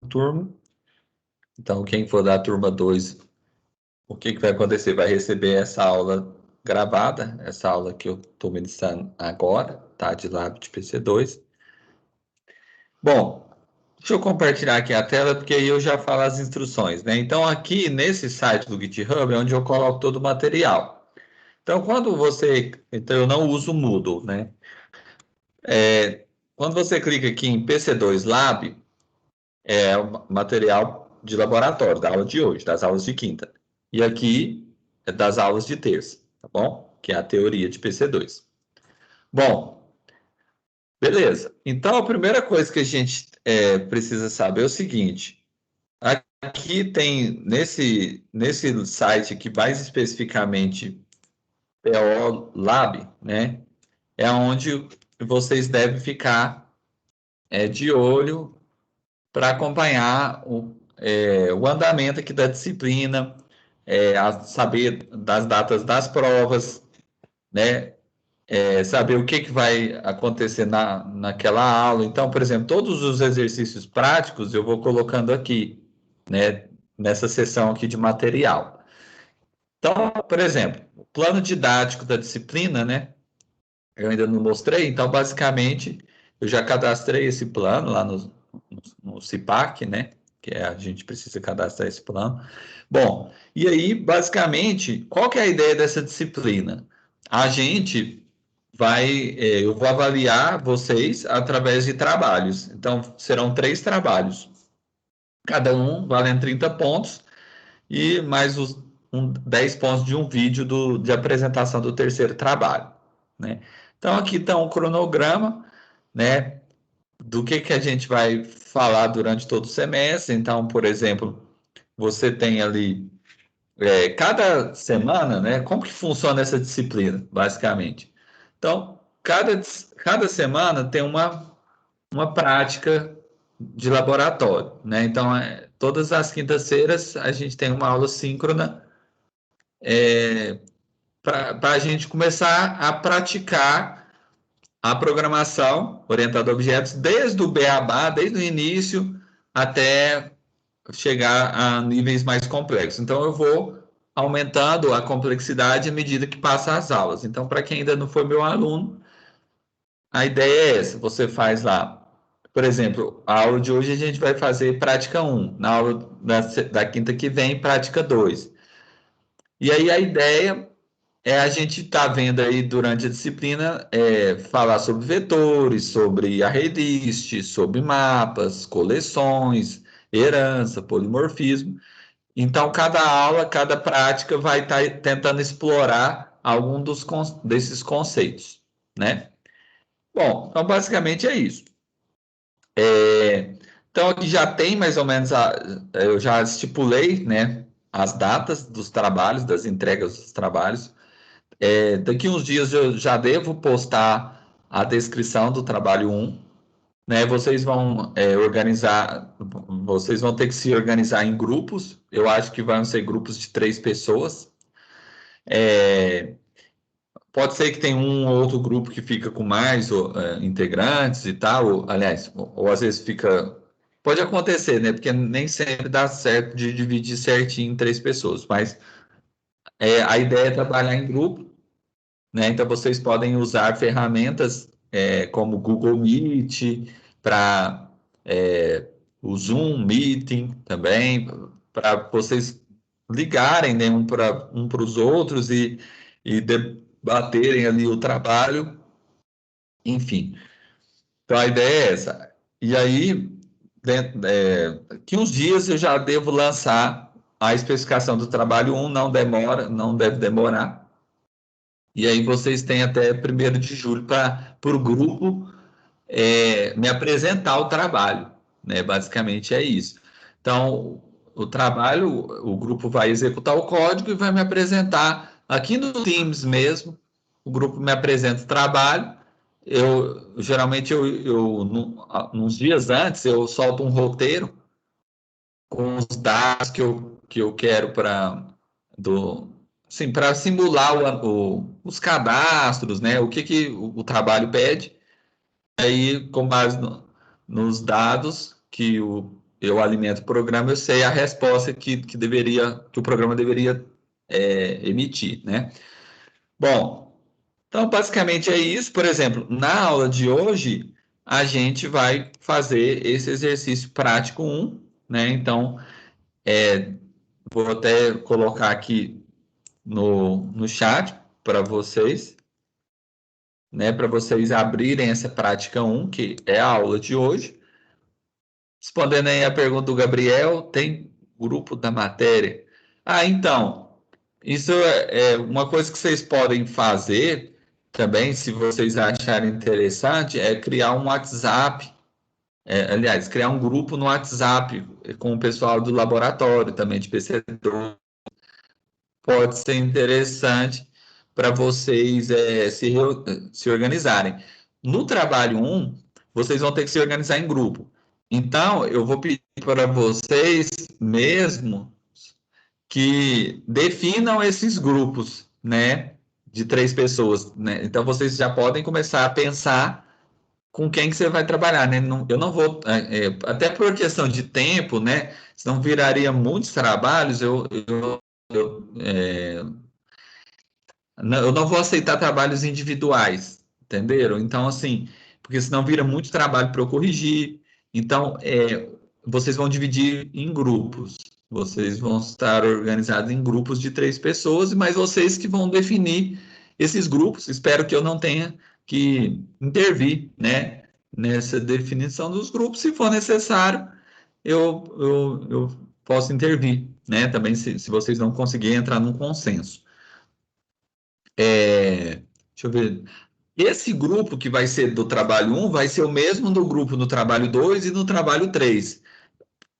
turma. Então, quem for da turma 2, o que vai acontecer? Vai receber essa aula gravada, essa aula que eu estou ministrando agora, tá? De Lab de PC2. Bom, deixa eu compartilhar aqui a tela, porque aí eu já falo as instruções, né? Então, aqui nesse site do GitHub é onde eu coloco todo o material. Então, quando você... Então, eu não uso o Moodle, né? Quando você clica aqui em PC2 Lab, é o material de laboratório, da aula de hoje, das aulas de quinta. E aqui é das aulas de terça, tá bom? Que é a teoria de PC2. Bom, beleza. Então, a primeira coisa que a gente precisa saber é o seguinte. Aqui tem, nesse site aqui, mais especificamente, PO Lab, né? É onde vocês devem ficar de olho para acompanhar o andamento aqui da disciplina, saber das datas das provas, né? Saber o que vai acontecer naquela aula. Então, por exemplo, todos os exercícios práticos eu vou colocando aqui, né? Nessa seção aqui de material. Então, por exemplo, o plano didático da disciplina, né? Eu ainda não mostrei, então, basicamente, eu já cadastrei esse plano lá no CIPAC, né? Que a gente precisa cadastrar esse plano. Bom, e aí, basicamente, qual que é a ideia dessa disciplina? A gente eu vou avaliar vocês através de trabalhos. Então, serão 3 trabalhos. Cada um valendo 30 pontos e mais 10 pontos de um vídeo de apresentação do terceiro trabalho, né? Então, aqui está um cronograma, né, do que a gente vai falar durante todo o semestre. Então, por exemplo, você tem ali, cada semana, né, como que funciona essa disciplina, basicamente? Então, cada semana tem uma prática de laboratório, né? Então, todas as quintas-feiras a gente tem uma aula síncrona para a gente começar a praticar a programação orientada a objetos desde o beabá, desde o início até chegar a níveis mais complexos. Então, eu vou aumentando a complexidade à medida que passa as aulas. Então, para quem ainda não foi meu aluno, a ideia é essa: você faz lá, por exemplo, a aula de hoje a gente vai fazer prática 1, na aula da quinta que vem, prática 2. E aí a ideia a gente está vendo aí durante a disciplina falar sobre vetores, sobre arraylist, sobre mapas, coleções, herança, polimorfismo. Então, cada aula, cada prática vai estar tentando explorar algum desses conceitos, né? Bom, então basicamente é isso. Então, aqui já tem mais ou menos, eu já estipulei, né, as datas dos trabalhos, das entregas dos trabalhos. Daqui uns dias eu já devo postar a descrição do trabalho 1, né? Vocês vão organizar, vocês vão ter que se organizar em grupos. Eu acho que vão ser grupos de 3 pessoas. Pode ser que tenha um ou outro grupo que fica com mais integrantes e tal, aliás, ou às vezes fica. Pode acontecer, né? Porque nem sempre dá certo de dividir certinho em 3 pessoas, mas a ideia é trabalhar em grupo, né? Então, vocês podem usar ferramentas como Google Meet, para o Zoom Meeting também, para vocês ligarem, né, um para os outros e debaterem ali o trabalho, enfim. Então, a ideia é essa. E aí, daqui uns dias eu já devo lançar a especificação do trabalho 1, não demora, não deve demorar. E aí vocês têm até 1º de julho para o grupo me apresentar o trabalho, né? Basicamente é isso. Então, o trabalho, o grupo vai executar o código e vai me apresentar aqui no Teams mesmo. O grupo me apresenta o trabalho. Geralmente nos dias antes eu solto um roteiro com os dados que eu quero do assim, para simular os cadastros, né? O que o trabalho pede. Aí, com base nos dados que eu alimento o programa, eu sei a resposta que o programa deveria emitir, né? Bom, então basicamente é isso. Por exemplo, na aula de hoje, a gente vai fazer esse exercício prático 1, né? Então, vou até colocar aqui no chat para vocês, né? Para vocês abrirem essa prática 1, que é a aula de hoje. Respondendo aí a pergunta do Gabriel, tem grupo da matéria? Então, isso é uma coisa que vocês podem fazer também, se vocês acharem interessante, é criar um WhatsApp, aliás, criar um grupo no WhatsApp com o pessoal do laboratório também de PC2. Pode ser interessante para vocês se organizarem. No trabalho 1, vocês vão ter que se organizar em grupo. Então, eu vou pedir para vocês mesmo que definam esses grupos, né, de 3 pessoas, né? Então, vocês já podem começar a pensar com quem que você vai trabalhar, né? Eu não vou, até por questão de tempo, né? Senão viraria muitos trabalhos, eu não vou aceitar trabalhos individuais, entenderam? Então, assim, porque senão vira muito trabalho para eu corrigir. Então, vocês vão dividir em grupos. Vocês vão estar organizados em grupos de 3 pessoas, mas vocês que vão definir esses grupos. Espero que eu não tenha que intervir, né, nessa definição dos grupos. Se for necessário, eu posso intervir, né, também se vocês não conseguirem entrar num consenso. Deixa eu ver. Esse grupo que vai ser do trabalho 1 vai ser o mesmo do grupo no trabalho 2 e no trabalho 3,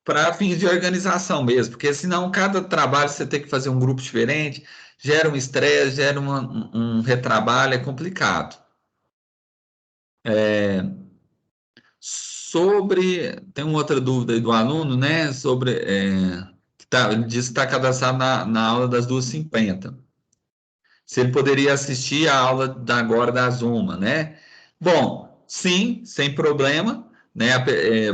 para fins de organização mesmo, porque senão cada trabalho você tem que fazer um grupo diferente, gera um estresse, gera um retrabalho, é complicado. Tem uma outra dúvida aí do aluno, né? Ele disse que está cadastrado na aula das 2h50. Se ele poderia assistir a aula agora da Zuma, né? Bom, sim, sem problema, né?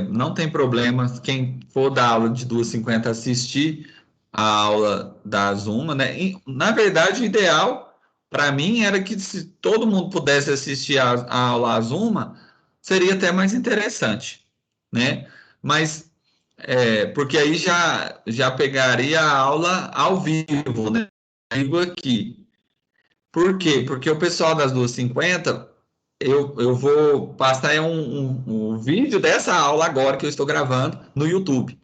Não tem problema quem for da aula de 2h50 assistir a aula da Zuma, né? E, na verdade, o ideal para mim era que se todo mundo pudesse assistir a aula Zuma, seria até mais interessante, né? Mas porque aí já pegaria a aula ao vivo, né? Digo aqui. Por quê? Porque o pessoal das 2h50, eu vou passar um vídeo dessa aula agora que eu estou gravando no YouTube.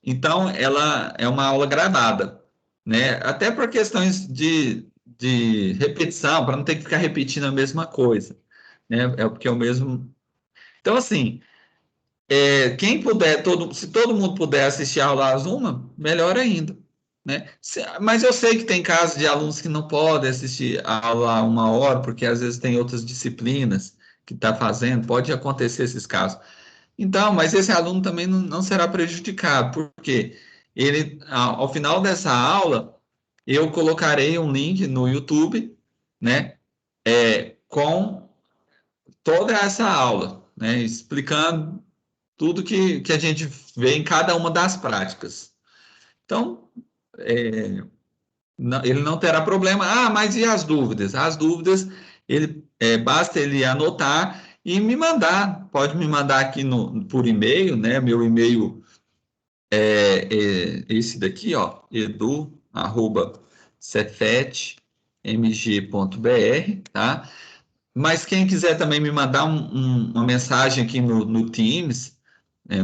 Então, ela é uma aula gravada, né? Até por questões de repetição, para não ter que ficar repetindo a mesma coisa, né? É porque é o mesmo. Então, assim, quem puder, se todo mundo puder assistir a aula às 1, melhor ainda, né? Mas eu sei que tem casos de alunos que não podem assistir a aula a 1 hora, porque às vezes tem outras disciplinas que está fazendo, pode acontecer esses casos. Então, mas esse aluno também não será prejudicado, porque ele, ao final dessa aula, eu colocarei um link no YouTube, né, com toda essa aula, né, explicando tudo que a gente vê em cada uma das práticas. Então, ele não terá problema. Mas e as dúvidas? As dúvidas, basta ele anotar e me mandar. Pode me mandar aqui por e-mail, né? Meu e-mail é esse daqui, ó, edu@cefetmg.br, tá? Mas quem quiser também me mandar uma mensagem aqui no Teams,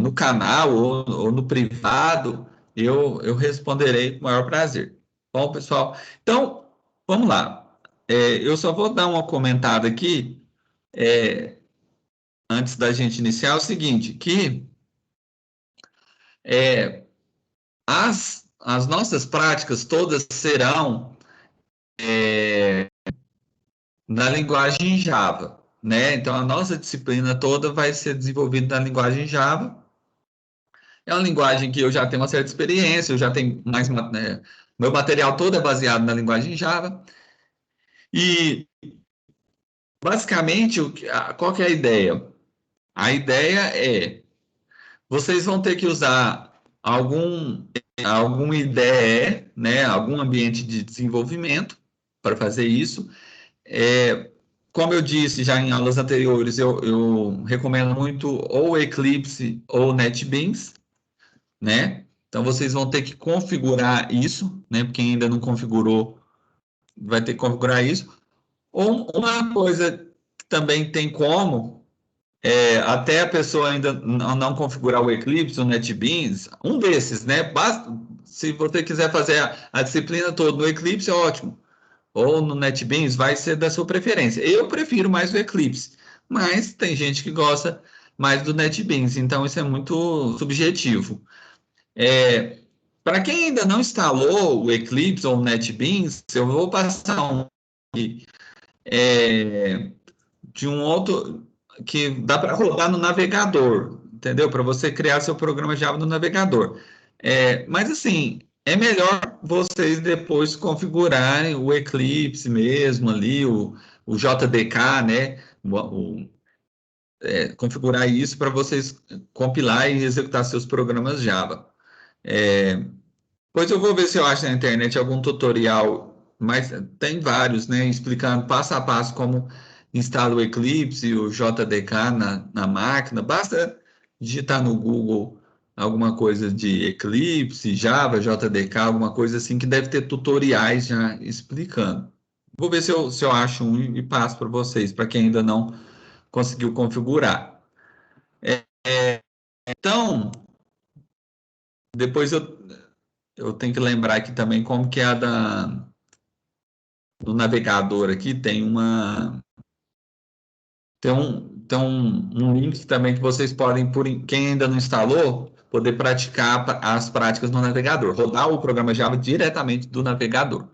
no canal ou no privado, eu responderei com o maior prazer. Bom, pessoal, então, vamos lá. Eu só vou dar uma comentada aqui, antes da gente iniciar, o seguinte, que as nossas práticas todas serão na linguagem Java, né? Então, a nossa disciplina toda vai ser desenvolvida na linguagem Java. É uma linguagem que eu já tenho uma certa experiência, eu já tenho mais, né, meu material todo é baseado na linguagem Java. E, basicamente, qual que é a ideia? A ideia é vocês vão ter que usar algum IDE, né, algum ambiente de desenvolvimento para fazer isso. Como eu disse já em aulas anteriores, eu recomendo muito ou Eclipse ou NetBeans, né? Então vocês vão ter que configurar isso, né? Porque ainda não configurou, vai ter que configurar isso. Ou uma coisa que também tem como, até a pessoa ainda não configurar o Eclipse, o NetBeans, um desses, né? Basta, se você quiser fazer a disciplina toda no Eclipse, é ótimo. Ou no NetBeans, vai ser da sua preferência. Eu prefiro mais o Eclipse, mas tem gente que gosta mais do NetBeans, então isso é muito subjetivo. Para quem ainda não instalou o Eclipse ou o NetBeans, eu vou passar um aqui, de um outro que dá para rodar no navegador, entendeu? Para você criar seu programa Java no navegador. Mas assim, é melhor vocês depois configurarem o Eclipse mesmo ali, o JDK, né? Configurar isso para vocês compilar e executar seus programas Java. Pois eu vou ver se eu acho na internet algum tutorial, mas tem vários, né, explicando passo a passo como instala o Eclipse e o JDK na máquina. Basta digitar no Google alguma coisa de Eclipse, Java, JDK, alguma coisa assim, que deve ter tutoriais já explicando. Vou ver se eu acho um e passo para vocês, para quem ainda não conseguiu configurar. Então, depois eu tenho que lembrar aqui também como que é a do navegador aqui tem um link também que vocês podem, quem ainda não instalou, poder praticar as práticas no navegador, rodar o programa Java diretamente do navegador.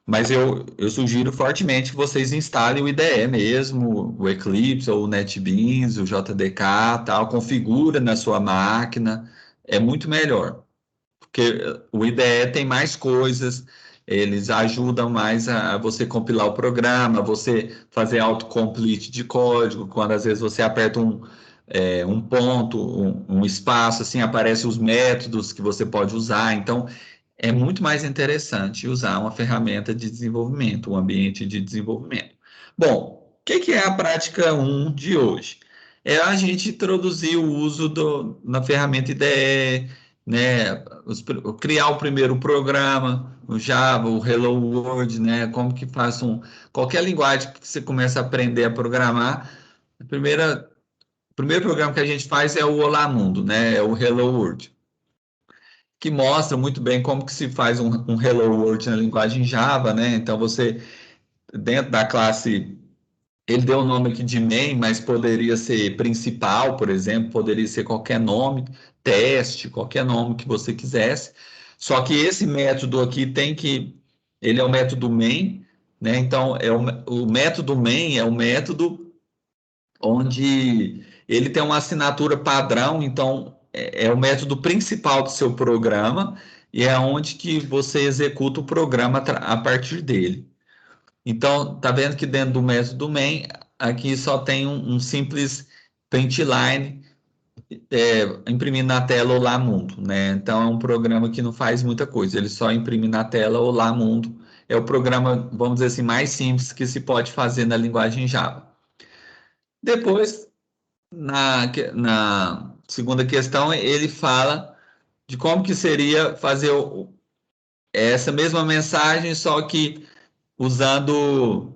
Mas eu sugiro fortemente que vocês instalem o IDE mesmo, o Eclipse ou o NetBeans, o JDK, tal, configura na sua máquina, é muito melhor. Porque o IDE tem mais coisas, eles ajudam mais a você compilar o programa, você fazer autocomplete de código, quando às vezes você aperta um ponto, um espaço, assim, aparecem os métodos que você pode usar. Então, é muito mais interessante usar uma ferramenta de desenvolvimento, um ambiente de desenvolvimento. Bom, o que é a prática um de hoje? É a gente introduzir o uso na ferramenta IDE, né, criar o primeiro programa, o Java, o Hello World, né, como que faz qualquer linguagem que você começa a aprender a programar, o primeiro programa que a gente faz é o Olá Mundo, né, é o Hello World, que mostra muito bem como que se faz um Hello World na linguagem Java, né, então você, dentro da classe, ele deu o nome aqui de main, mas poderia ser principal, por exemplo, poderia ser qualquer nome, teste, qualquer nome que você quisesse. Só que esse método aqui ele é o método main, né? Então, o método main é o método onde ele tem uma assinatura padrão, então é o método principal do seu programa e é onde que você executa o programa a partir dele. Então, tá vendo que dentro do método main, aqui só tem um simples print line, imprimindo na tela Olá Mundo, né? Então, é um programa que não faz muita coisa, ele só imprime na tela Olá Mundo. É o programa, vamos dizer assim, mais simples que se pode fazer na linguagem Java. Depois, na segunda questão, ele fala de como que seria fazer essa mesma mensagem, só que usando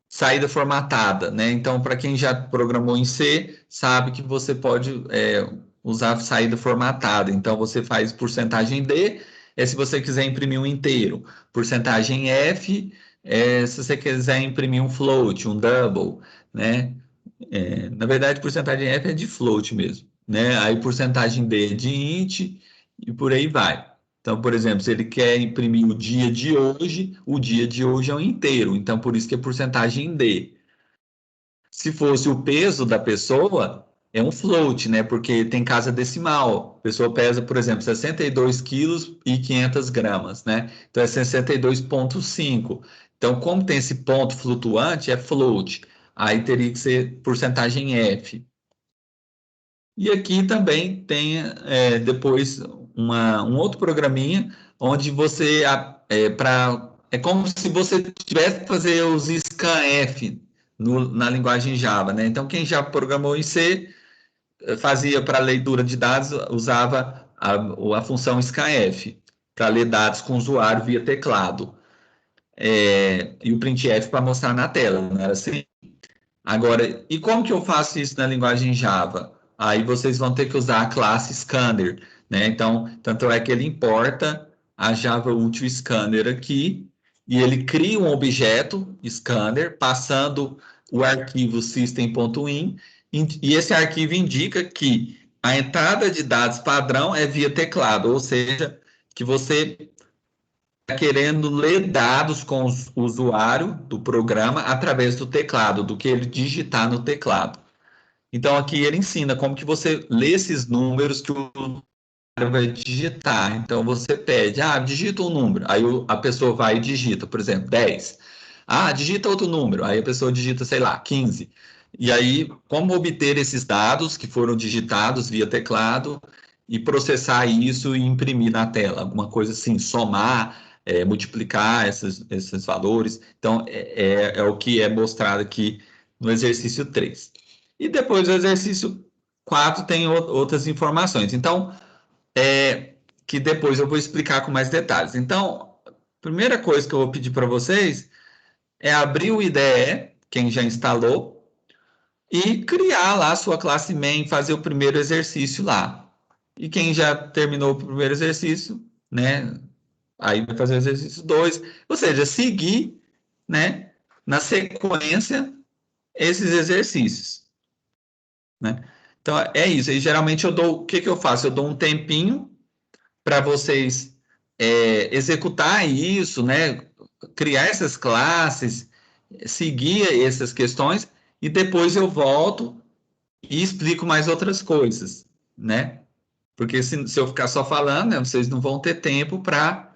saída formatada, né? Então, para quem já programou em C, sabe que você pode usar saída formatada. Então, você faz porcentagem D, se você quiser imprimir um inteiro. Porcentagem F, se você quiser imprimir um float, um double, né? Na verdade, porcentagem F é de float mesmo, né? Aí, porcentagem D é de int e por aí vai. Então, por exemplo, se ele quer imprimir o dia de hoje é um inteiro, então por isso que é porcentagem D. Se fosse o peso da pessoa, é um float, né? Porque tem casa decimal. A pessoa pesa, por exemplo, 62 quilos e 500 gramas, né? Então é 62,5. Então, como tem esse ponto flutuante, é float. Aí teria que ser porcentagem F. E aqui também tem depois um outro programinha onde você é como se você tivesse que fazer os scanf na linguagem Java, né? Então quem já programou em C fazia para leitura de dados usava a função scanf para ler dados com o usuário via teclado. E o printf para mostrar na tela, não era assim? Agora, e como que eu faço isso na linguagem Java? Aí vocês vão ter que usar a classe scanner, né? Então, tanto é que ele importa a Java Util Scanner aqui e ele cria um objeto scanner passando o arquivo system.in e esse arquivo indica que a entrada de dados padrão é via teclado, ou seja, que você querendo ler dados com o usuário do programa através do teclado, do que ele digitar no teclado. Então aqui ele ensina como que você lê esses números que o usuário vai digitar. Então você pede, digita um número. Aí a pessoa vai e digita, por exemplo, 10. Digita outro número. Aí a pessoa digita, sei lá, 15. E aí, como obter esses dados que foram digitados via teclado e processar isso e imprimir na tela? Alguma coisa assim, somar, multiplicar esses valores. Então, é o que é mostrado aqui no exercício 3. E depois do exercício 4 tem outras informações. Então, que depois eu vou explicar com mais detalhes. Então, a primeira coisa que eu vou pedir para vocês é abrir o IDE, quem já instalou, e criar lá a sua classe main, fazer o primeiro exercício lá. E quem já terminou o primeiro exercício, né, aí vai fazer o exercício 2, ou seja, seguir, né, na sequência esses exercícios, né? Então é isso. E geralmente o que eu faço? Eu dou um tempinho para vocês executar isso, né? Criar essas classes, seguir essas questões e depois eu volto e explico mais outras coisas, né? Porque se eu ficar só falando, né, vocês não vão ter tempo para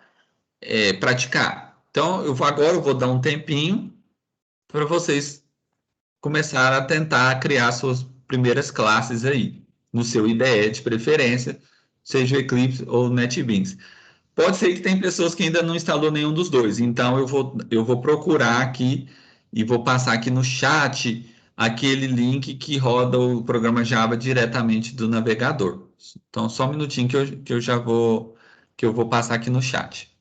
praticar. Então, agora eu vou dar um tempinho para vocês começarem a tentar criar suas primeiras classes aí, no seu IDE de preferência, seja o Eclipse ou o NetBeans. Pode ser que tem pessoas que ainda não instalou nenhum dos dois, então eu vou procurar aqui e vou passar aqui no chat aquele link que roda o programa Java diretamente do navegador. Então, só um minutinho que eu já vou passar aqui no chat.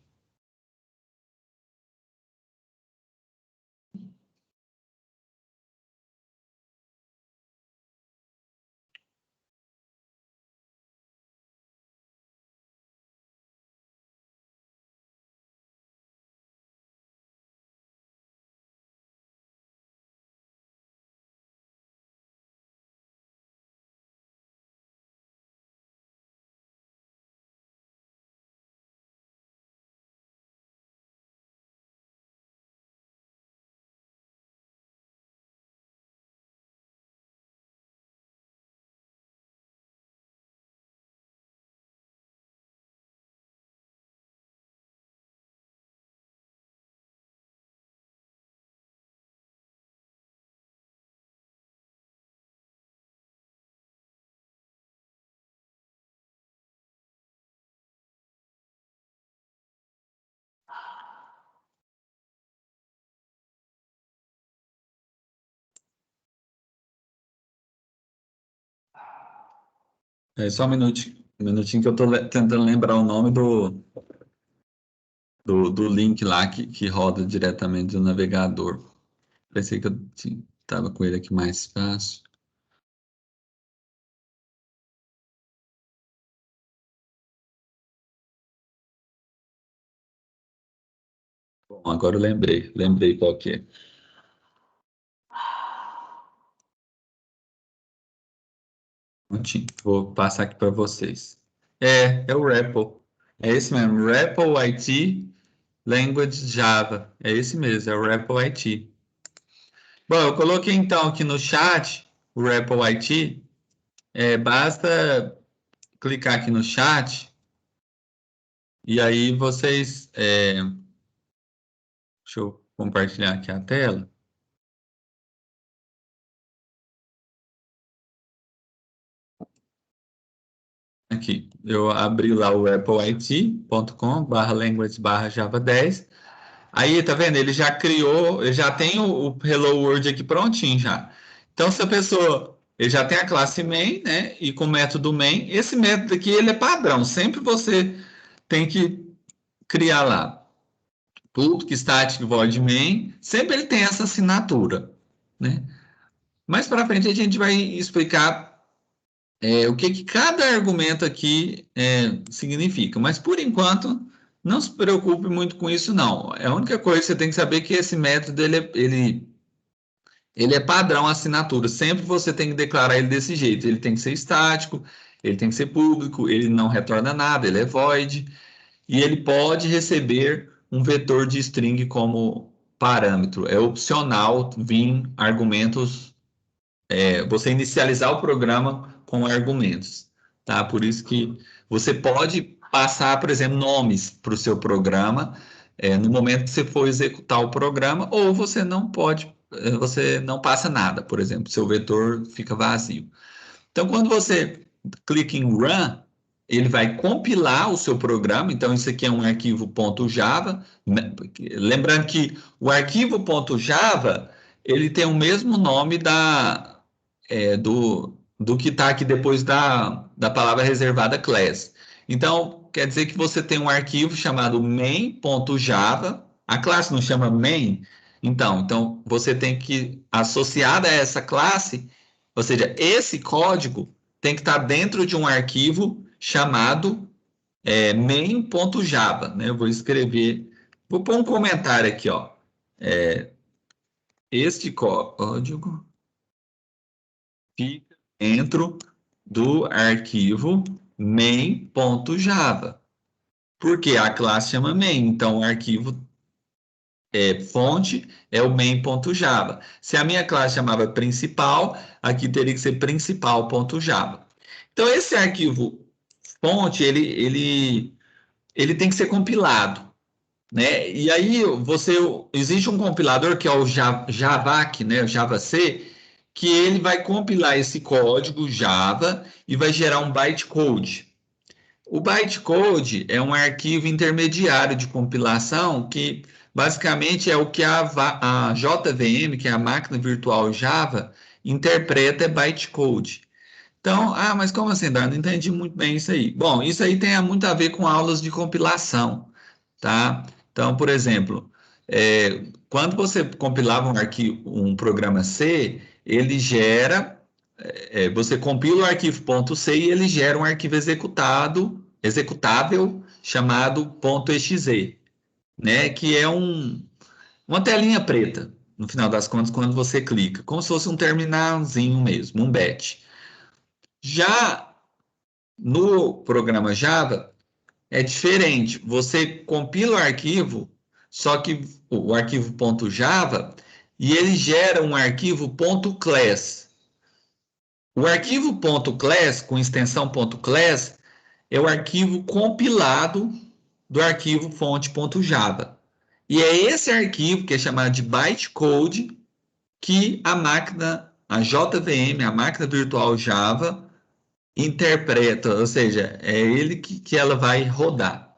Só um minutinho que eu estou tentando lembrar o nome do link lá que roda diretamente do navegador. Pensei que eu estava com ele aqui mais fácil. Bom, agora eu lembrei qual que é. Vou passar aqui para vocês. É o REPL. É esse mesmo, REPL IT Language Java. É esse mesmo, é o REPL IT. Bom, eu coloquei então aqui no chat o REPL IT. Basta clicar aqui no chat e aí vocês. Deixa eu compartilhar aqui a tela. Aqui, eu abri lá o applit.com/language/java10. Aí, tá vendo? Ele já criou, ele já tem o Hello World aqui prontinho já. Então, se a pessoa, ele já tem a classe main, né? E com o método main, esse método aqui, ele é padrão. Sempre você tem que criar lá public static void main. Sempre ele tem essa assinatura, né? Mais para frente a gente vai explicar o que cada argumento aqui significa. Mas por enquanto, não se preocupe muito com isso, não. A única coisa que você tem que saber é que esse método ele é padrão assinatura. Sempre você tem que declarar ele desse jeito. Ele tem que ser estático, ele tem que ser público, ele não retorna nada, ele é void, e ele pode receber um vetor de string como parâmetro. É opcional vir argumentos você inicializar o programa com argumentos, tá? Por isso que você pode passar, por exemplo, nomes para o seu programa no momento que você for executar o programa, ou você não pode, você não passa nada, por exemplo, seu vetor fica vazio. Então, quando você clica em Run, ele vai compilar o seu programa. Então, isso aqui é um arquivo .java. Lembrando que o arquivo .java ele tem o mesmo nome do que está aqui depois da palavra reservada class. Então, quer dizer que você tem um arquivo chamado main.java. A classe não chama main? Então você tem que, associada a essa classe, ou seja, esse código tem que estar dentro de um arquivo chamado main.java, né? Eu vou escrever, vou pôr um comentário aqui, ó. Este código fica dentro do arquivo main.java, porque a classe chama main, então o arquivo fonte é o main.java. Se a minha classe chamava principal, aqui teria que ser principal.java. Então, esse arquivo fonte, ele tem que ser compilado, né? E aí existe um compilador que é o Javac, né? O JavaC, que ele vai compilar esse código Java e vai gerar um bytecode. O bytecode é um arquivo intermediário de compilação que basicamente é o que a JVM, que é a máquina virtual Java, interpreta é bytecode. Então, mas como assim, Dan? Não entendi muito bem isso aí. Bom, isso aí tem muito a ver com aulas de compilação, tá? Então, por exemplo, quando você compilava um arquivo, um programa C, ele gera, você compila o arquivo .c e ele gera um arquivo executável chamado .exe, né? Que é uma telinha preta, no final das contas, quando você clica, como se fosse um terminalzinho mesmo, um batch. Já no programa Java é diferente. Você compila o arquivo, só que o arquivo .java, e ele gera um arquivo .class. O arquivo .class, com extensão .class, é o arquivo compilado do arquivo fonte.java. E é esse arquivo, que é chamado de bytecode, que a máquina, a JVM, a máquina virtual Java, interpreta, ou seja, é ele que ela vai rodar.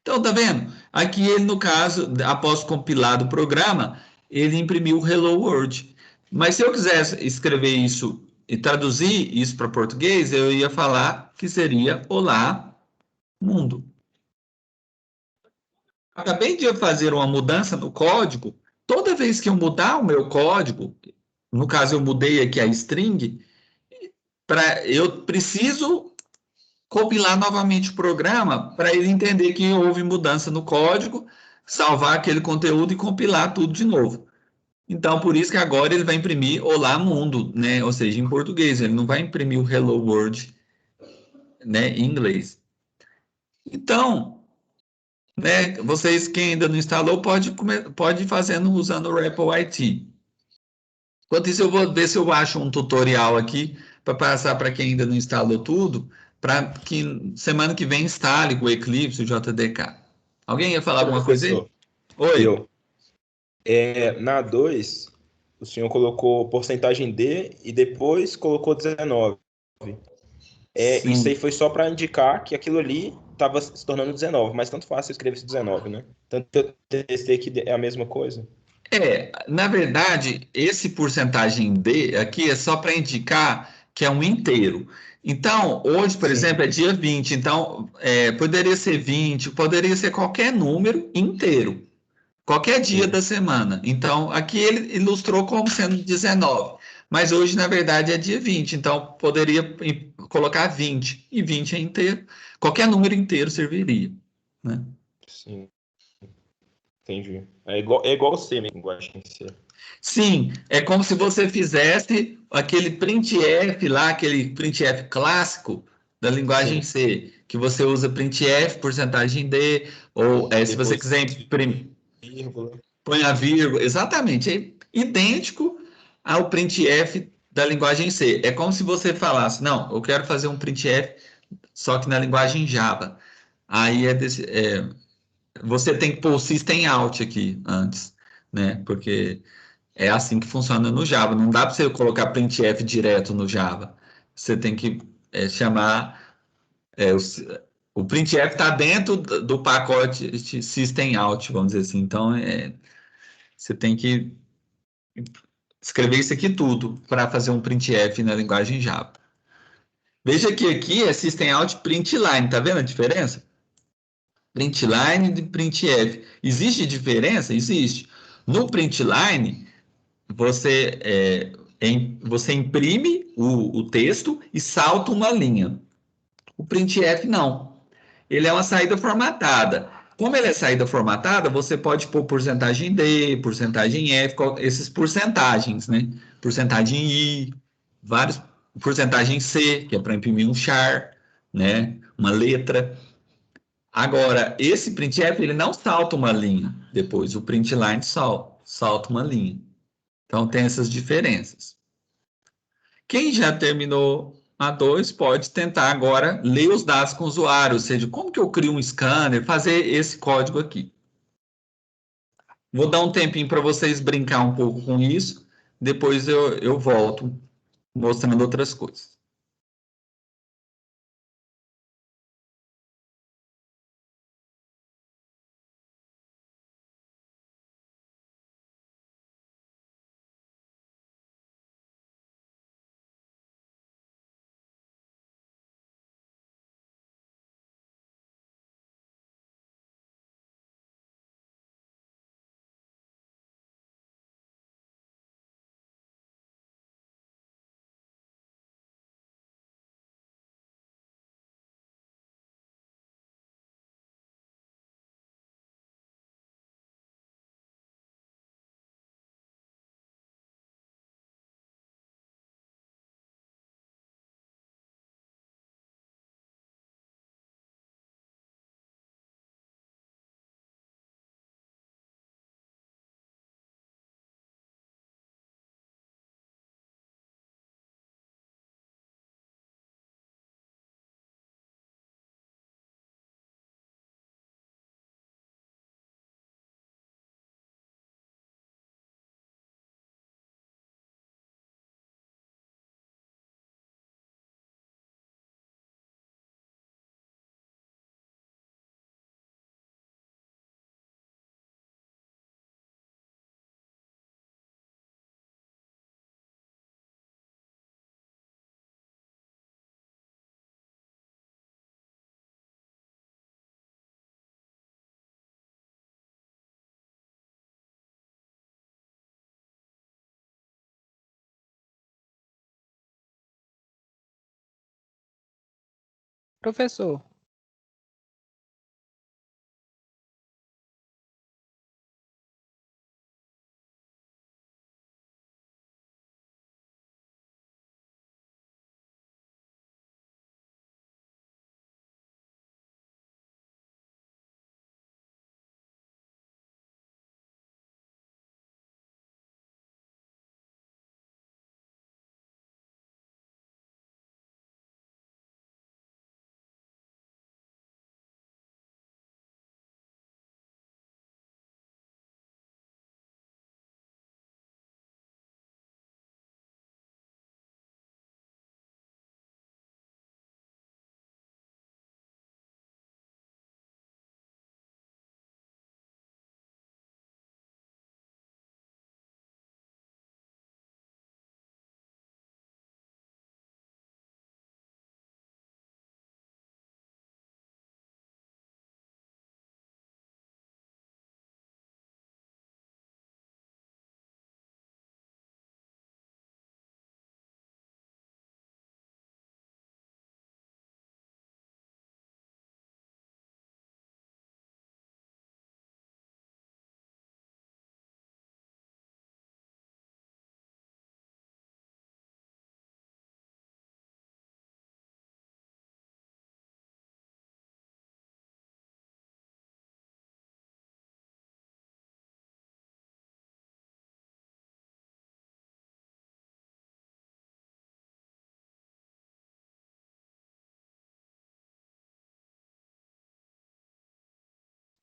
Então, tá vendo? Aqui ele, no caso, após compilar o programa, ele imprimiu o Hello World. Mas se eu quisesse escrever isso e traduzir isso para português, eu ia falar que seria Olá, Mundo. Acabei de fazer uma mudança no código. Toda vez que eu mudar o meu código, no caso eu mudei aqui a string, eu preciso compilar novamente o programa para ele entender que houve mudança no código, salvar aquele conteúdo e compilar tudo de novo. Então, por isso que agora ele vai imprimir Olá Mundo, né? Ou seja, em português, ele não vai imprimir o Hello World, né, em inglês. Então, né, vocês quem ainda não instalou pode ir fazendo usando o REPL IT. Enquanto isso, eu vou ver se eu acho um tutorial aqui para passar para quem ainda não instalou tudo, para que semana que vem instale o Eclipse, o JDK. Alguém ia falar alguma coisa aí? Professor, Oi. eu. Na 2, o senhor colocou porcentagem D e depois colocou 19. Isso aí Sim. foi só para indicar que aquilo ali estava se tornando 19, mas tanto faz se eu escrever 19, né? Tanto eu testei que é a mesma coisa. Na verdade, esse porcentagem D aqui é só para indicar que é um inteiro. Então, hoje, por exemplo, Sim, é dia 20. Então, poderia ser 20, poderia ser qualquer número inteiro, qualquer dia sim. da semana. Então, aqui ele ilustrou como sendo 19, mas hoje, na verdade, é dia 20. Então, poderia colocar 20, e 20 é inteiro. Qualquer número inteiro serviria, né? Sim, entendi. É igual C mesmo, linguagem C. Sim, é como se você fizesse aquele printf lá, aquele printf clássico da linguagem Sim. C, que você usa printf, porcentagem D, ou se você Depois, quiser vírgula. põe a vírgula, exatamente, é idêntico ao printf da linguagem C. É como se você falasse, não, eu quero fazer um printf só que na linguagem Java. Aí você tem que pôr o system out aqui antes, né? Porque é assim que funciona no Java. Não dá para você colocar printf direto no Java. Você tem que chamar. O printf está dentro do pacote de system out, vamos dizer assim. Então, você tem que escrever isso aqui tudo para fazer um printf na linguagem Java. Veja que aqui é system out print line. Tá vendo a diferença? Print line e printf. Existe diferença? Existe. No print line, você, você imprime o texto e salta uma linha. O printf não. Ele é uma saída formatada. Como ele é saída formatada, você pode pôr porcentagem D, porcentagem F, esses porcentagens, né? Porcentagem I, vários, porcentagem C, que é para imprimir um char, né? Uma letra. Agora, esse printf, ele não salta uma linha depois. O printline salta uma linha. Então, tem essas diferenças. Quem já terminou a 2 pode tentar agora ler os dados com o usuário, ou seja, como que eu crio um scanner, fazer esse código aqui. Vou dar um tempinho para vocês brincar um pouco com isso, depois eu volto mostrando outras coisas. Professor,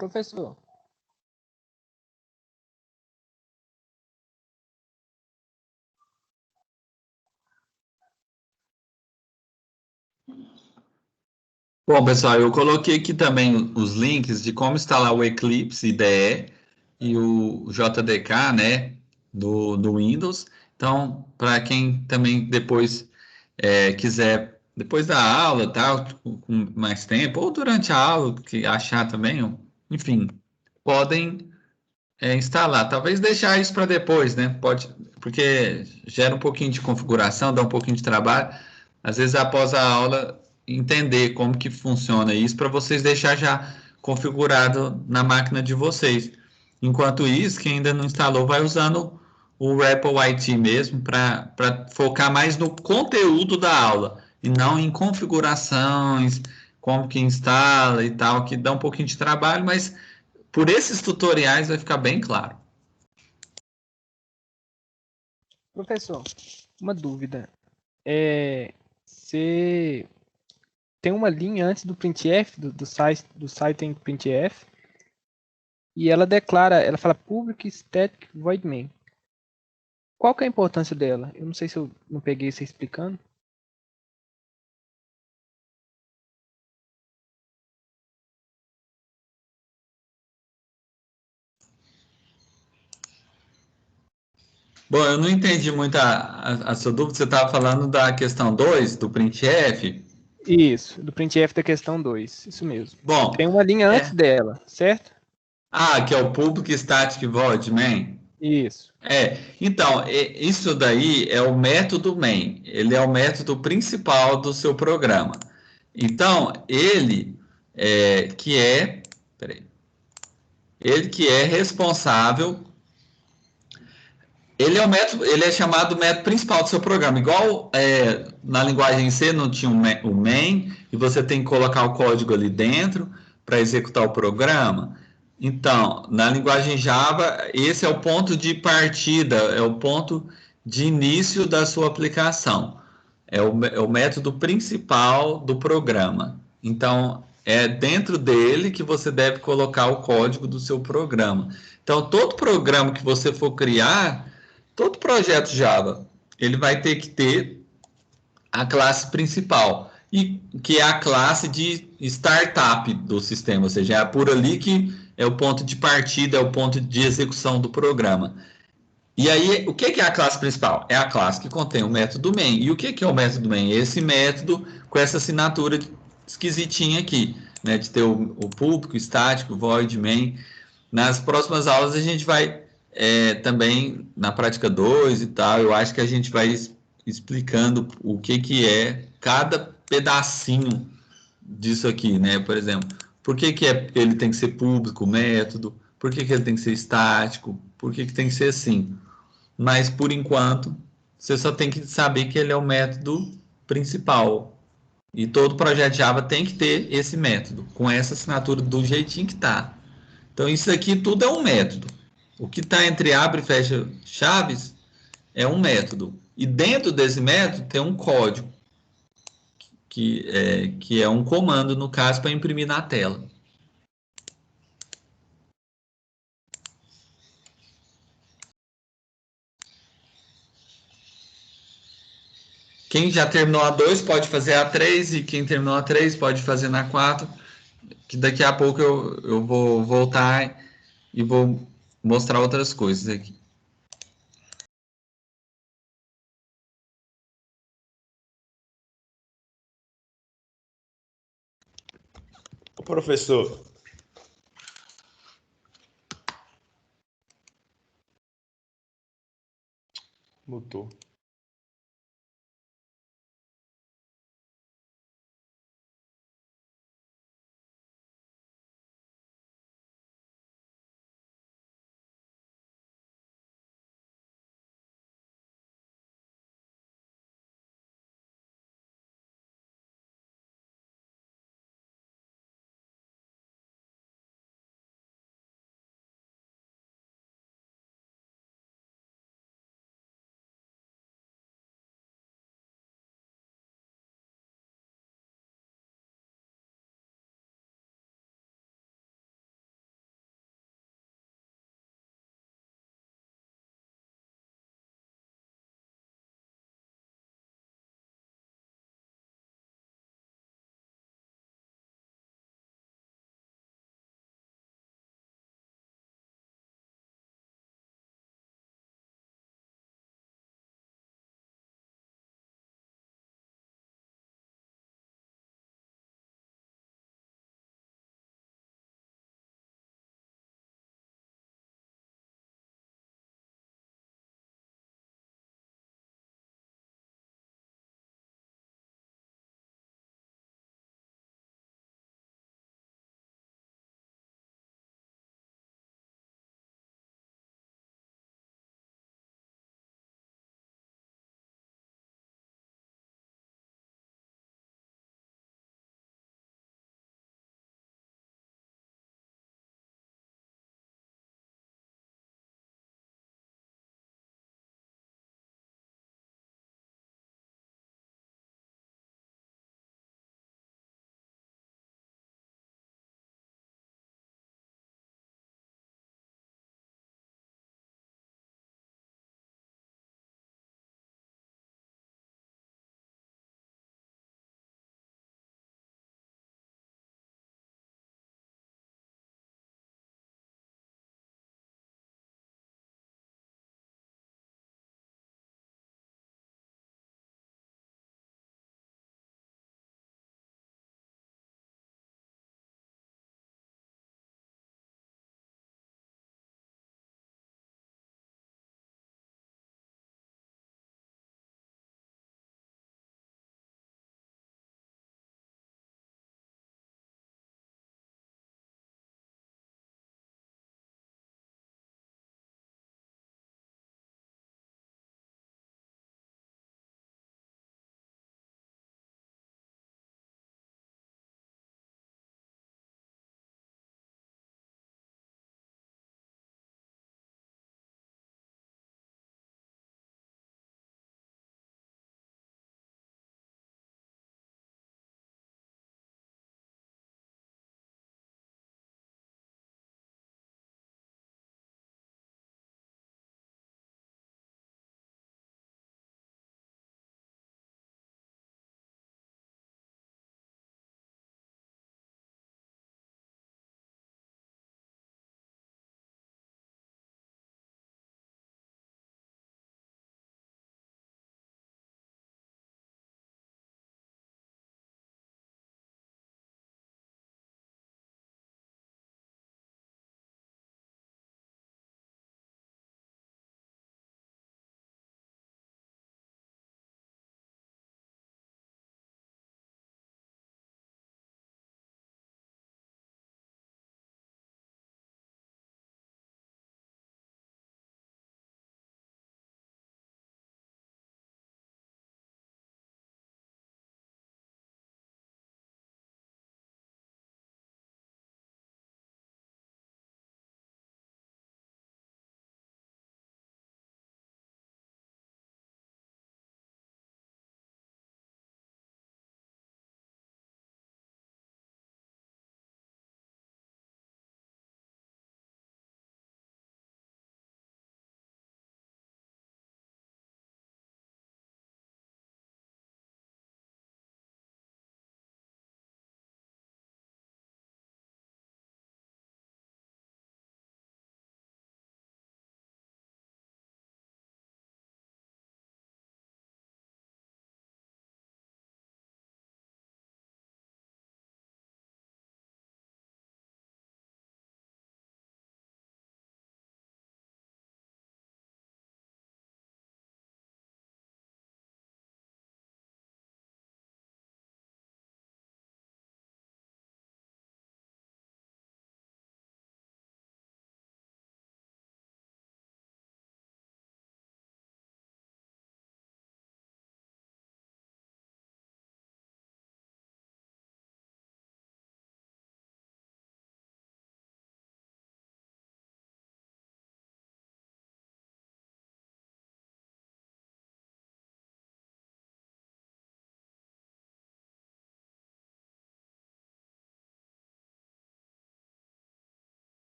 Professor, Bom, pessoal, eu coloquei aqui também os links de como instalar o Eclipse IDE e o JDK, né, do Windows. Então, para quem também depois quiser, depois da aula, tal, com mais tempo, ou durante a aula, que achar também, enfim, podem instalar. Talvez deixar isso para depois, né? Pode, porque gera um pouquinho de configuração, dá um pouquinho de trabalho. Às vezes, após a aula, entender como que funciona isso para vocês deixar já configurado na máquina de vocês. Enquanto isso, quem ainda não instalou, vai usando o REPL IT mesmo para focar mais no conteúdo da aula e não em configurações, como que instala e tal, que dá um pouquinho de trabalho, mas por esses tutoriais vai ficar bem claro. professor, uma dúvida. Você tem uma linha antes do printf, do site tem printf, e ela declara, ela fala public static void main. Qual que é a importância dela? Eu não sei se eu não peguei você explicando. Bom, eu não entendi muito a sua dúvida. Você estava falando da questão 2 do printf? Isso, do printf da questão 2, isso mesmo. Bom, Tem uma linha antes é. dela, certo? Que é o Public Static Void Main. Isso. Então, isso daí é o método main. Ele é o método principal do seu programa. Então, peraí, ele que é responsável. Ele é o método, ele é chamado método principal do seu programa. Igual na linguagem C não tinha o main e você tem que colocar o código ali dentro para executar o programa. Então, na linguagem Java, esse é o ponto de partida, é o ponto de início da sua aplicação. É o método principal do programa. Então, é dentro dele que você deve colocar o código do seu programa. Então, todo programa que você for criar, todo projeto Java, ele vai ter que ter a classe principal, e que é a classe de startup do sistema, ou seja, é por ali que é o ponto de partida, é o ponto de execução do programa. E aí, o que é a classe principal? É a classe que contém o método main. E o que é o método main? Esse método com essa assinatura esquisitinha aqui, né? De ter o público, estático, void, main. Nas próximas aulas a gente vai também, na prática 2 e tal, eu acho que a gente vai explicando o que é cada pedacinho disso aqui, né? Por exemplo, por que ele tem que ser público, o método? Por que ele tem que ser estático? Por que tem que ser assim? Mas por enquanto, você só tem que saber que ele é o método principal. E todo projeto Java tem que ter esse método, com essa assinatura do jeitinho que tá. Então isso aqui tudo é um método. O que está entre abre e fecha chaves é um método. E dentro desse método tem um código, que é um comando, no caso, para imprimir na tela. Quem já terminou a 2 pode fazer a 3 e quem terminou a 3 pode fazer na 4, que daqui a pouco eu vou voltar e vou mostrar outras coisas aqui. Ô, professor, mutou.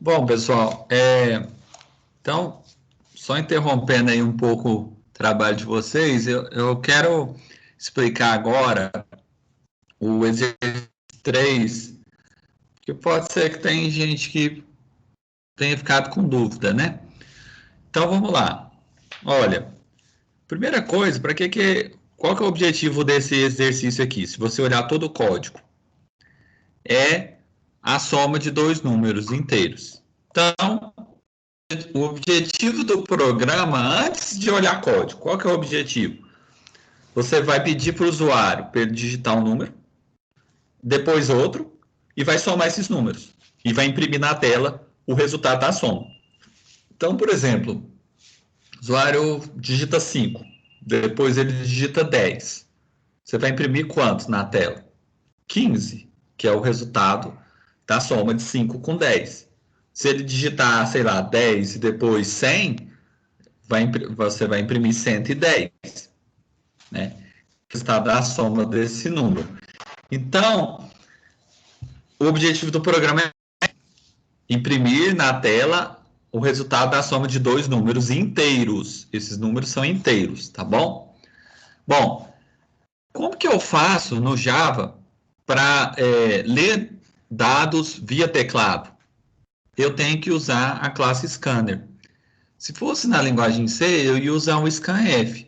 Bom, pessoal, então, só interrompendo aí um pouco o trabalho de vocês, eu quero explicar agora o exercício 3, que pode ser que tem gente que tenha ficado com dúvida, né? Então, vamos lá. Olha, primeira coisa, qual que é o objetivo desse exercício aqui? Se você olhar todo o código, é a soma de dois números inteiros. Então, o objetivo do programa, antes de olhar código, qual que é o objetivo? Você vai pedir para o usuário para ele digitar um número, depois outro, e vai somar esses números. E vai imprimir na tela o resultado da soma. Então, por exemplo, o usuário digita 5, depois ele digita 10. Você vai imprimir quanto na tela? 15, que é o resultado da soma de 5 com 10. Se ele digitar, sei lá, 10 e depois 100, você vai imprimir 110, né? Que está da soma desse número. Então, o objetivo do programa é imprimir na tela o resultado da soma de dois números inteiros. Esses números são inteiros, tá bom? Bom, como que eu faço no Java para ler dados via teclado? Eu tenho que usar a classe scanner. Se fosse na linguagem C, eu ia usar um scanf.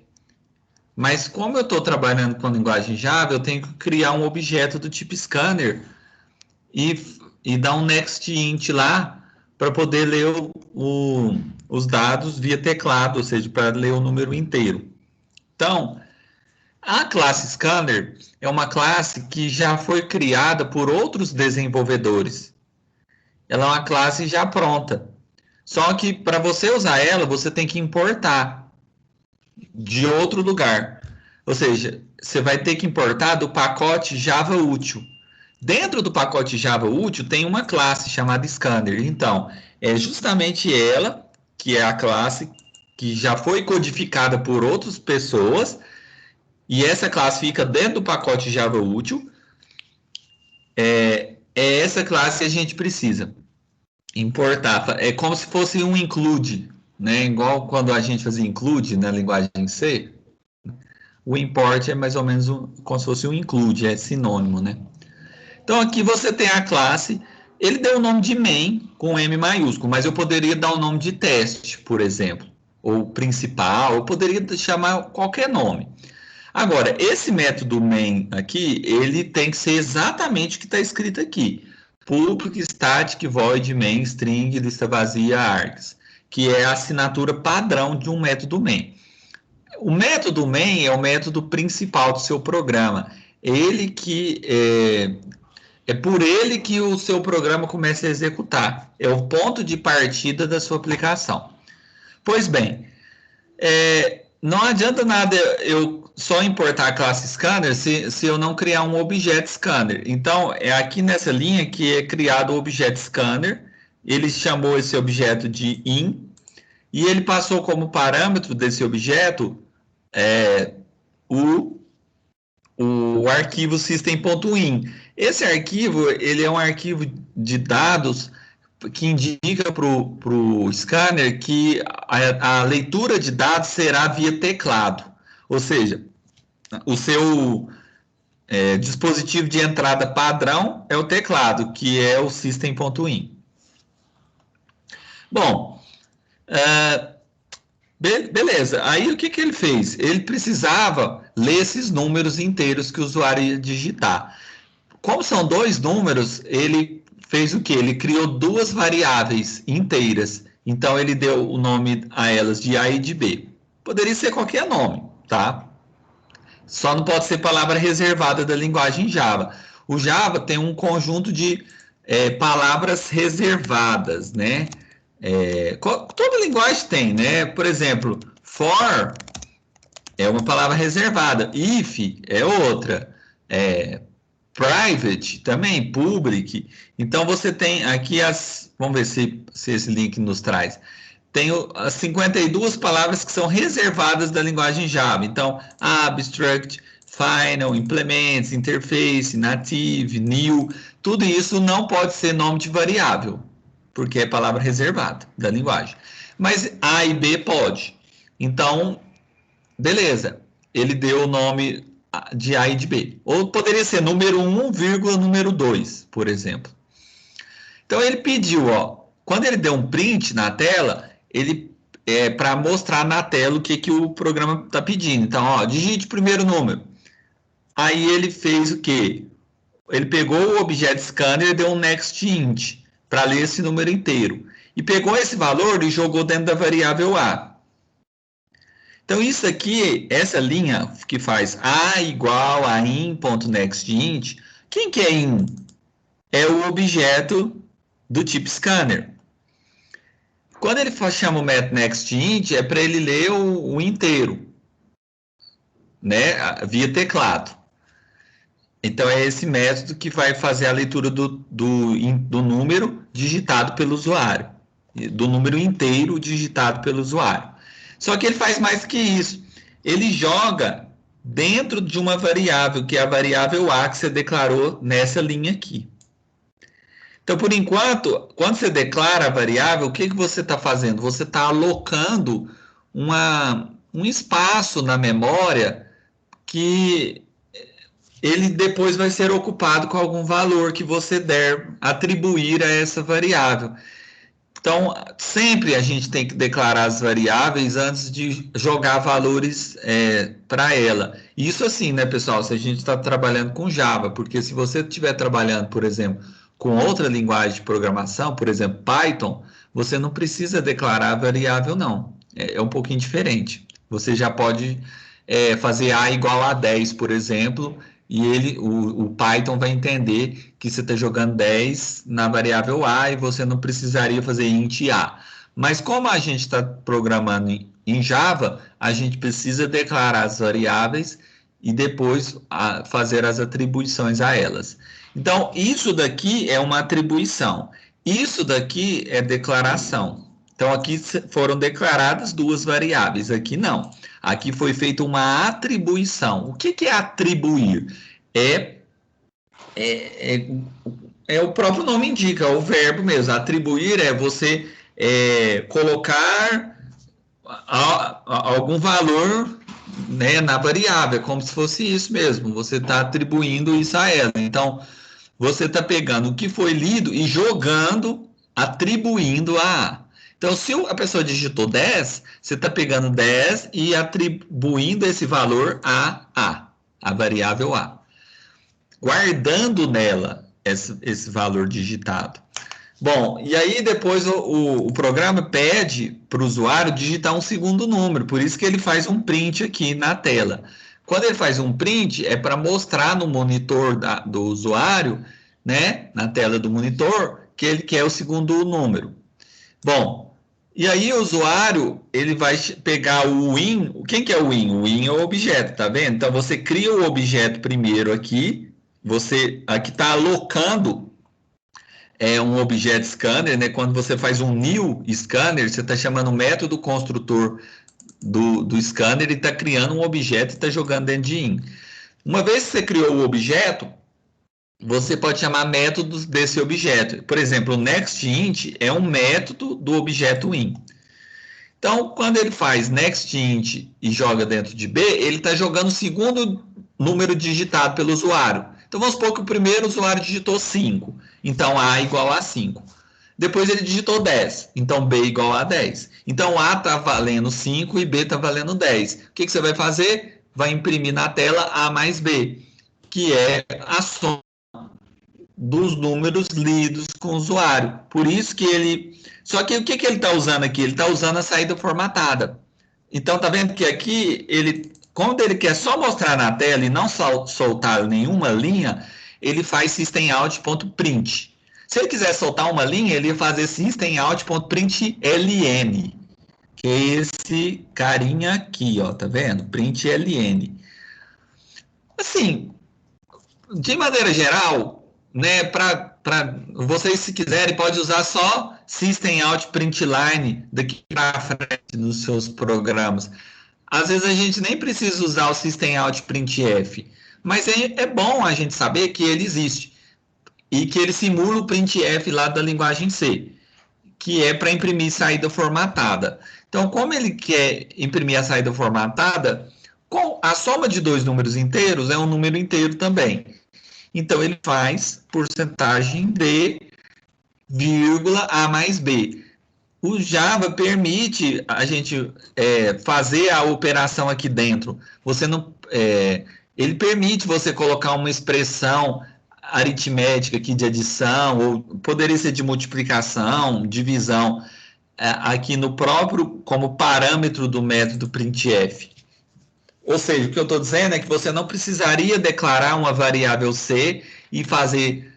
Mas como eu estou trabalhando com a linguagem Java, eu tenho que criar um objeto do tipo scanner e dar um next int lá para poder ler os dados via teclado, ou seja, para ler o número inteiro. Então, a classe scanner é uma classe que já foi criada por outros desenvolvedores. Ela é uma classe já pronta. Só que para você usar ela, você tem que importar de outro lugar. Ou seja, você vai ter que importar do pacote Java Útil. Dentro do pacote Java Útil tem uma classe chamada Scanner. Então, é justamente ela, que é a classe que já foi codificada por outras pessoas, e essa classe fica dentro do pacote Java Útil. É essa classe que a gente precisa importar. É como se fosse um include, né? Igual quando a gente fazia include na linguagem C, o import é mais ou menos como se fosse um include, é sinônimo, né? Então aqui você tem a classe, ele deu o nome de main com M maiúsculo, mas eu poderia dar o nome de teste, por exemplo, ou principal, eu poderia chamar qualquer nome. Agora, esse método main aqui, ele tem que ser exatamente o que está escrito aqui. Public static void main string lista vazia args, que é a assinatura padrão de um método main. O método main é o método principal do seu programa. Ele que é por ele que o seu programa começa a executar. É o ponto de partida da sua aplicação. Pois bem, não adianta nada eu só importar a classe scanner se eu não criar um objeto scanner. Então, é aqui nessa linha que é criado o objeto scanner. Ele chamou esse objeto de in e ele passou como parâmetro desse objeto o arquivo system.in. Esse arquivo ele é um arquivo de dados que indica para o scanner que a leitura de dados será via teclado. Ou seja, o seu dispositivo de entrada padrão é o teclado, que é o system.in. Bom, beleza. Aí o que ele fez? Ele precisava ler esses números inteiros que o usuário ia digitar. Como são dois números, ele fez o quê? Ele criou duas variáveis inteiras. Então, ele deu o nome a elas de A e de B. Poderia ser qualquer nome, tá? Só não pode ser palavra reservada da linguagem Java. O Java tem um conjunto de palavras reservadas, né? Toda linguagem tem, né? Por exemplo, for é uma palavra reservada. If é outra. Private também, public. Então, você tem aqui vamos ver se esse link nos traz. Tem as 52 palavras que são reservadas da linguagem Java. Então, abstract, final, implements, interface, native, new, tudo isso não pode ser nome de variável. porque é palavra reservada da linguagem. Mas A e B pode. Então, beleza. Ele deu o nome de A e de B. Ou poderia ser número 1, número 2, por exemplo. Então, ele pediu, ó, quando ele deu um print na tela, ele para mostrar na tela o que o programa está pedindo. Então, ó, digite o primeiro número. Aí ele fez o quê? Ele pegou o objeto scanner e deu um next int para ler esse número inteiro. E pegou esse valor e jogou dentro da variável A. Então, isso aqui, essa linha que faz A igual a in.nextInt, quem que é in? É o objeto do tipo scanner. Quando ele chama o método nextInt, é para ele ler o inteiro, né, via teclado. Então, é esse método que vai fazer a leitura do número digitado pelo usuário, do número inteiro digitado pelo usuário. Só que ele faz mais que isso. Ele joga dentro de uma variável, que é a variável A que você declarou nessa linha aqui. Então, por enquanto, quando você declara a variável, o que você está fazendo? Você está alocando um espaço na memória que ele depois vai ser ocupado com algum valor que você der atribuir a essa variável. Então, sempre a gente tem que declarar as variáveis antes de jogar valores para ela. Isso assim, né, pessoal, se a gente está trabalhando com Java, porque se você estiver trabalhando, por exemplo, com outra linguagem de programação, por exemplo, Python, você não precisa declarar a variável, não. É um pouquinho diferente. Você já pode fazer A igual a 10, por exemplo, e o Python vai entender que você está jogando 10 na variável A e você não precisaria fazer int A. Mas como a gente está programando em Java, a gente precisa declarar as variáveis e depois fazer as atribuições a elas. Então, isso daqui é uma atribuição. Isso daqui é declaração. Então, aqui foram declaradas duas variáveis, aqui não. Aqui foi feita uma atribuição. O que é atribuir? O próprio nome indica, é o verbo mesmo. Atribuir é você colocar algum valor, né, na variável, como se fosse isso mesmo. Você está atribuindo isso a ela. Então, você está pegando o que foi lido e jogando, atribuindo a A. Então, se a pessoa digitou 10, você está pegando 10 e atribuindo esse valor a variável A. Guardando nela esse valor digitado. Bom, e aí depois o programa pede para o usuário digitar um segundo número, por isso que ele faz um print aqui na tela. Quando ele faz um print, é para mostrar no monitor do usuário, né, na tela do monitor, que ele quer o segundo número. Bom, e aí o usuário, ele vai pegar o in. Quem que é o in? O in é o objeto, tá vendo? Então, você cria o objeto primeiro aqui, você aqui está alocando um objeto scanner, né? Quando você faz um new scanner, você está chamando o método construtor do scanner e está criando um objeto e está jogando dentro de in. Uma vez que você criou o objeto, você pode chamar métodos desse objeto. Por exemplo, o nextInt é um método do objeto in. Então, quando ele faz nextInt e joga dentro de B, ele está jogando o segundo número digitado pelo usuário. Então, vamos supor que o primeiro usuário digitou 5. Então, A igual a 5. Depois ele digitou 10. Então, B igual a 10. Então, A está valendo 5 e B está valendo 10. O que você vai fazer? Vai imprimir na tela A mais B, que é a soma dos números lidos com o usuário. Por isso que ele... Só que o que ele está usando aqui? Ele está usando a saída formatada. Então, tá vendo que aqui, quando ele quer só mostrar na tela e não soltar nenhuma linha, ele faz systemout.print. Se ele quiser soltar uma linha, ele ia fazer systemout.println, que é esse carinha aqui, ó, tá vendo? Println. Assim, de maneira geral, né, para vocês, se quiserem, pode usar só systemout.println daqui para frente nos seus programas. Às vezes a gente nem precisa usar o systemout.printf, mas é bom a gente saber que ele existe e que ele simula o printf lá da linguagem C. que é para imprimir saída formatada. Então, como ele quer imprimir a saída formatada, com a soma de dois números inteiros é um número inteiro também. Então, ele faz porcentagem de vírgula A mais B. O Java permite a gente fazer a operação aqui dentro. Você não, ele permite você colocar uma expressão aritmética aqui de adição, ou poderia ser de multiplicação, divisão, aqui no próprio, como parâmetro do método printf. Ou seja, o que eu estou dizendo é que você não precisaria declarar uma variável C e fazer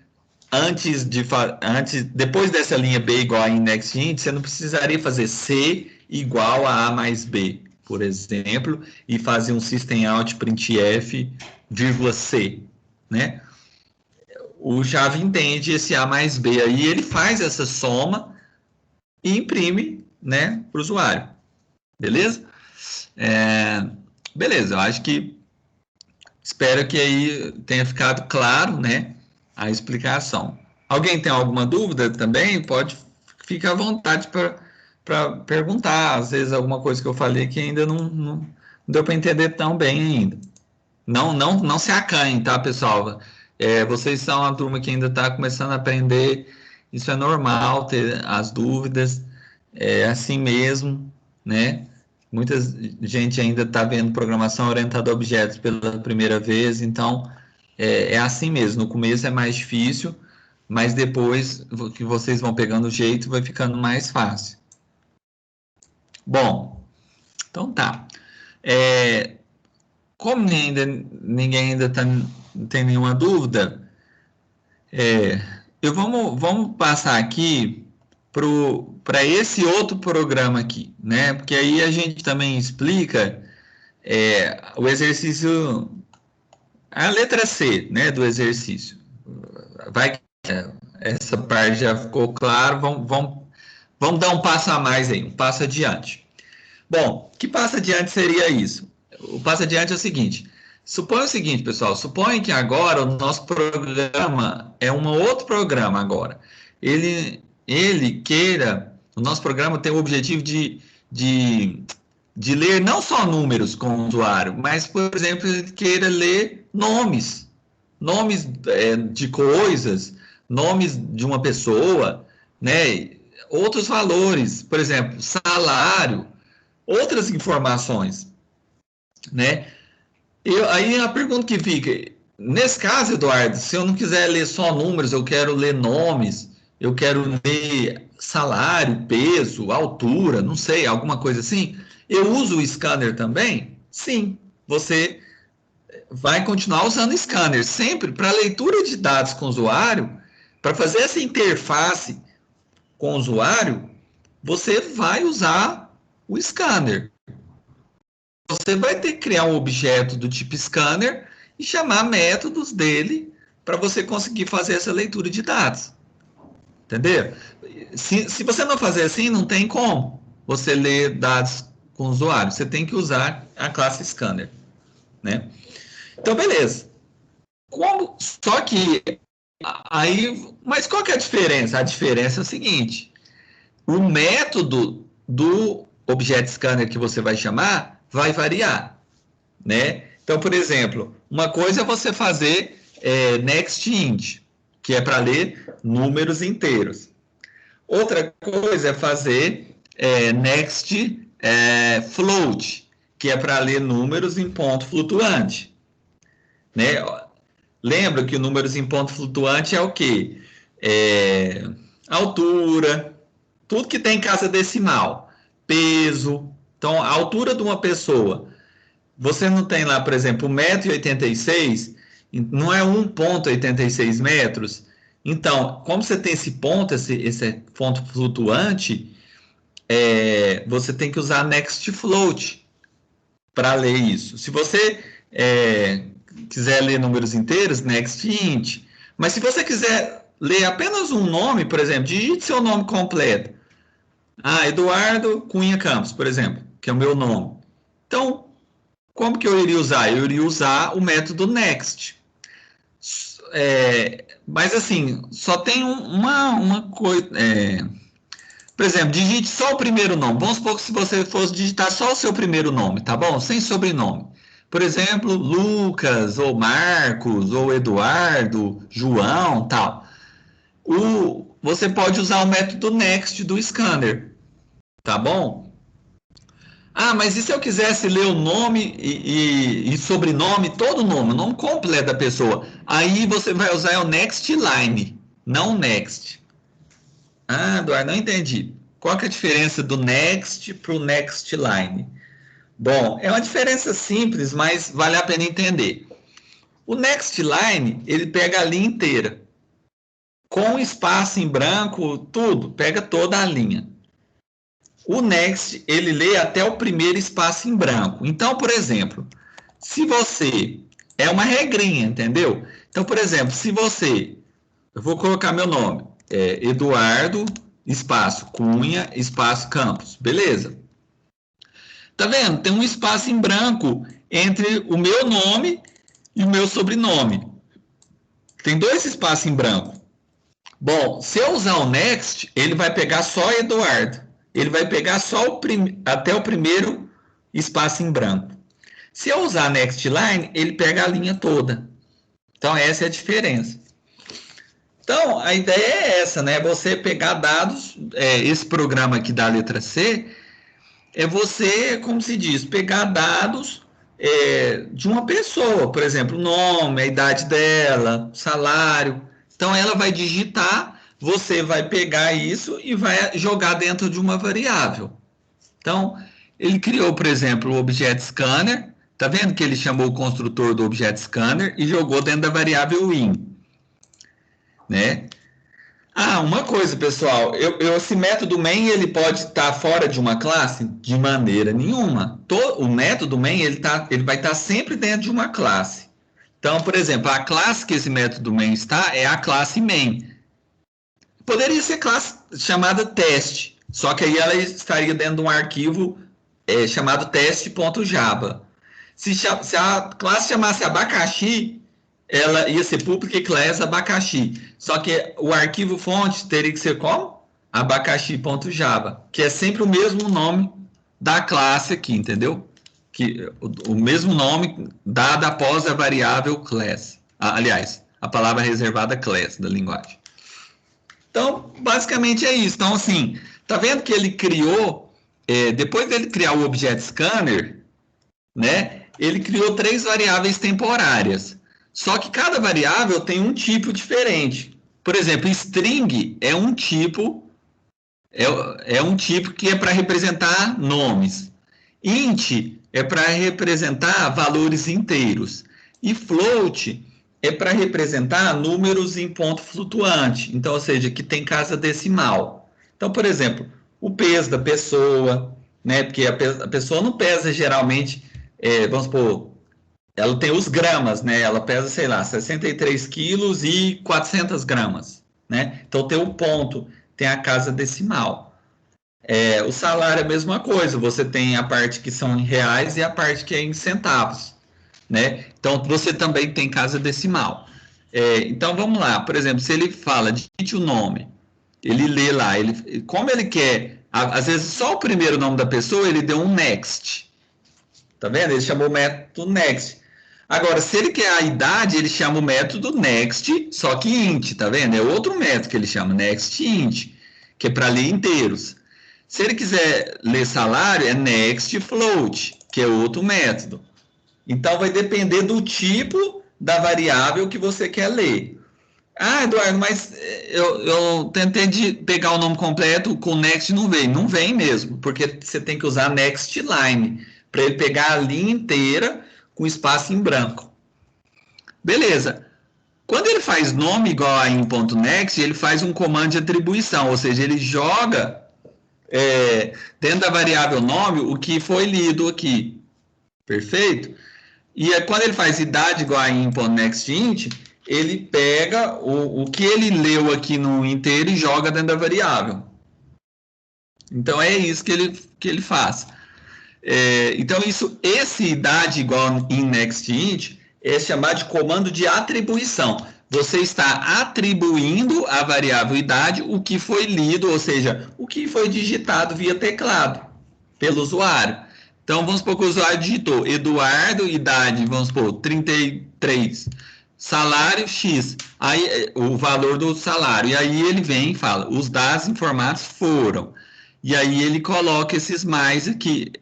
depois dessa linha B igual a indexInt, você não precisaria fazer C igual a A mais B, por exemplo, e fazer um system out printf, vírgula C, né? O Java entende esse A mais B aí, ele faz essa soma e imprime, né, para o usuário. Beleza? Beleza, eu acho que espero que aí tenha ficado claro, né, a explicação. Alguém tem alguma dúvida também? Pode ficar à vontade para perguntar. Às vezes alguma coisa que eu falei que ainda não deu para entender tão bem ainda. Não se acanhem, tá, pessoal? Vocês são uma turma que ainda está começando a aprender. Isso é normal, ter as dúvidas. É assim mesmo, né? Muita gente ainda está vendo programação orientada a objetos pela primeira vez, então é assim mesmo. No começo é mais difícil, mas depois que vocês vão pegando o jeito, vai ficando mais fácil. Bom, então tá. Como ninguém ainda não tem nenhuma dúvida, vamos passar aqui para esse outro programa aqui, né? Porque aí a gente também explica o exercício, a letra C, né, do exercício. Essa parte já ficou claro, vamos dar um passo a mais aí, um passo adiante. Bom, que passo adiante seria isso? O passo adiante é o seguinte: suponha o seguinte, pessoal, suponha que agora o nosso programa é um outro programa agora. Ele queira, o nosso programa tem o objetivo de ler não só números com o usuário, mas, por exemplo, ele queira ler nomes de coisas, nomes de uma pessoa, né? Outros valores, por exemplo, salário, outras informações, né? Aí a pergunta que fica, nesse caso, Eduardo, se eu não quiser ler só números, eu quero ler nomes, eu quero ler salário, peso, altura, não sei, alguma coisa assim, eu uso o scanner também? Sim, você vai continuar usando o scanner sempre para leitura de dados com o usuário, para fazer essa interface com o usuário, você vai usar o scanner. Você vai ter que criar um objeto do tipo scanner e chamar métodos dele para você conseguir fazer essa leitura de dados. Entendeu? Se você não fazer assim, não tem como você ler dados com o usuário. Você tem que usar a classe scanner, né? Então, beleza. Só que aí, mas qual que é a diferença? A diferença é o seguinte: o método do objeto scanner que você vai chamar vai variar, né? Então, por exemplo, uma coisa é você fazer nextInt, que é para ler números inteiros. Outra coisa é fazer nextFloat, que é para ler números em ponto flutuante, né? Lembra que números em ponto flutuante é o quê? Altura, tudo que tem casa decimal, peso. Então, a altura de uma pessoa, você não tem lá, por exemplo, 1,86 m, não é 1,86 metros. Então, como você tem esse ponto flutuante, você tem que usar nextFloat para ler isso. Se você quiser ler números inteiros, nextInt. Mas se você quiser ler apenas um nome, por exemplo, digite seu nome completo. Eduardo Cunha Campos, por exemplo, que é o meu nome. Então, como que eu iria usar? Eu iria usar o método next. Mas assim, só tem uma coisa. Por exemplo, digite só o primeiro nome. Vamos supor que se você fosse digitar só o seu primeiro nome, tá bom? Sem sobrenome. Por exemplo, Lucas, ou Marcos, ou Eduardo, João, tal. Você pode usar o método next do scanner, tá bom? Ah, mas e se eu quisesse ler o nome e sobrenome, todo o nome completo da pessoa? Aí você vai usar o next line, não next. Ah, Eduardo, não entendi. Qual que é a diferença do next para o next line? Bom, é uma diferença simples, mas vale a pena entender. O next line, ele pega a linha inteira. Com espaço em branco, tudo, pega toda a linha. O next, ele lê até o primeiro espaço em branco. Então, por exemplo, se você... É uma regrinha, entendeu? Então, por exemplo, se você... Eu vou colocar meu nome. Eduardo, espaço Cunha, espaço Campos. Beleza. Tá vendo? Tem um espaço em branco entre o meu nome e o meu sobrenome. Tem 2 espaços em branco. Bom, se eu usar o next, ele vai pegar só Eduardo. Ele vai pegar só até o primeiro espaço em branco. Se eu usar next line, ele pega a linha toda. Então, essa é a diferença. Então, a ideia é essa, né? Você pegar dados, esse programa aqui da letra C, é você, como se diz, pegar dados de uma pessoa, por exemplo, o nome, a idade dela, salário. Então, ela vai digitar, você vai pegar isso e vai jogar dentro de uma variável. Então, ele criou, por exemplo, o Object Scanner. Tá vendo que ele chamou o construtor do Object Scanner e jogou dentro da variável in, né? Ah, uma coisa, pessoal, esse método main, ele pode estar fora de uma classe? De maneira nenhuma. O método main, ele vai estar sempre dentro de uma classe. Então, por exemplo, a classe que esse método main está é a classe main. Poderia ser classe chamada teste, só que aí ela estaria dentro de um arquivo chamado teste.java. Se a classe chamasse abacaxi, ela ia ser public class abacaxi. Só que o arquivo fonte teria que ser como? Abacaxi.java, que é sempre o mesmo nome da classe aqui, entendeu? O mesmo nome dado após a variável class. Aliás, a palavra reservada class da linguagem. Então, basicamente é isso. Então, assim, tá vendo que ele criou, depois dele criar o Object Scanner, né? Ele criou 3 variáveis temporárias. Só que cada variável tem um tipo diferente. Por exemplo, string é um tipo que é para representar nomes. Int é para representar valores inteiros. E float é para representar números em ponto flutuante. Então, ou seja, que tem casa decimal. Então, por exemplo, o peso da pessoa, né? Porque a pessoa não pesa geralmente, vamos supor, ela tem os gramas, né? Ela pesa, sei lá, 63 quilos e 400 gramas, né? Então tem o ponto, tem a casa decimal. O salário é a mesma coisa, você tem a parte que são em reais e a parte que é em centavos, né? Então você também tem casa decimal. Então vamos lá, por exemplo, se ele fala, digite o nome, ele lê lá, como ele quer, às vezes só o primeiro nome da pessoa, ele deu um next. Tá vendo? Ele chamou o método next. Agora, se ele quer a idade, ele chama o método next, só que int, tá vendo? É outro método que ele chama, next int, que é para ler inteiros. Se ele quiser ler salário, é next float, que é outro método. Então, vai depender do tipo da variável que você quer ler. Ah, Eduardo, mas eu tentei de pegar o nome completo, com next não vem. Não vem mesmo, porque você tem que usar next line, para ele pegar a linha inteira com espaço em branco. Beleza. Quando ele faz nome igual a in.next, ele faz um comando de atribuição, ou seja, ele joga dentro da variável nome o que foi lido aqui. Perfeito? E quando ele faz idade igual a in.nextInt, ele pega o que ele leu aqui no inteiro e joga dentro da variável. Então é isso que ele faz. Então, esse idade igual em nextInt é chamado de comando de atribuição. você está atribuindo à variável idade o que foi lido, ou seja, o que foi digitado via teclado pelo usuário. Então, vamos supor que o usuário digitou Eduardo, idade, vamos supor, 33, salário X, aí o valor do salário, e aí ele vem e fala, os dados informados foram, e aí ele coloca esses mais aqui.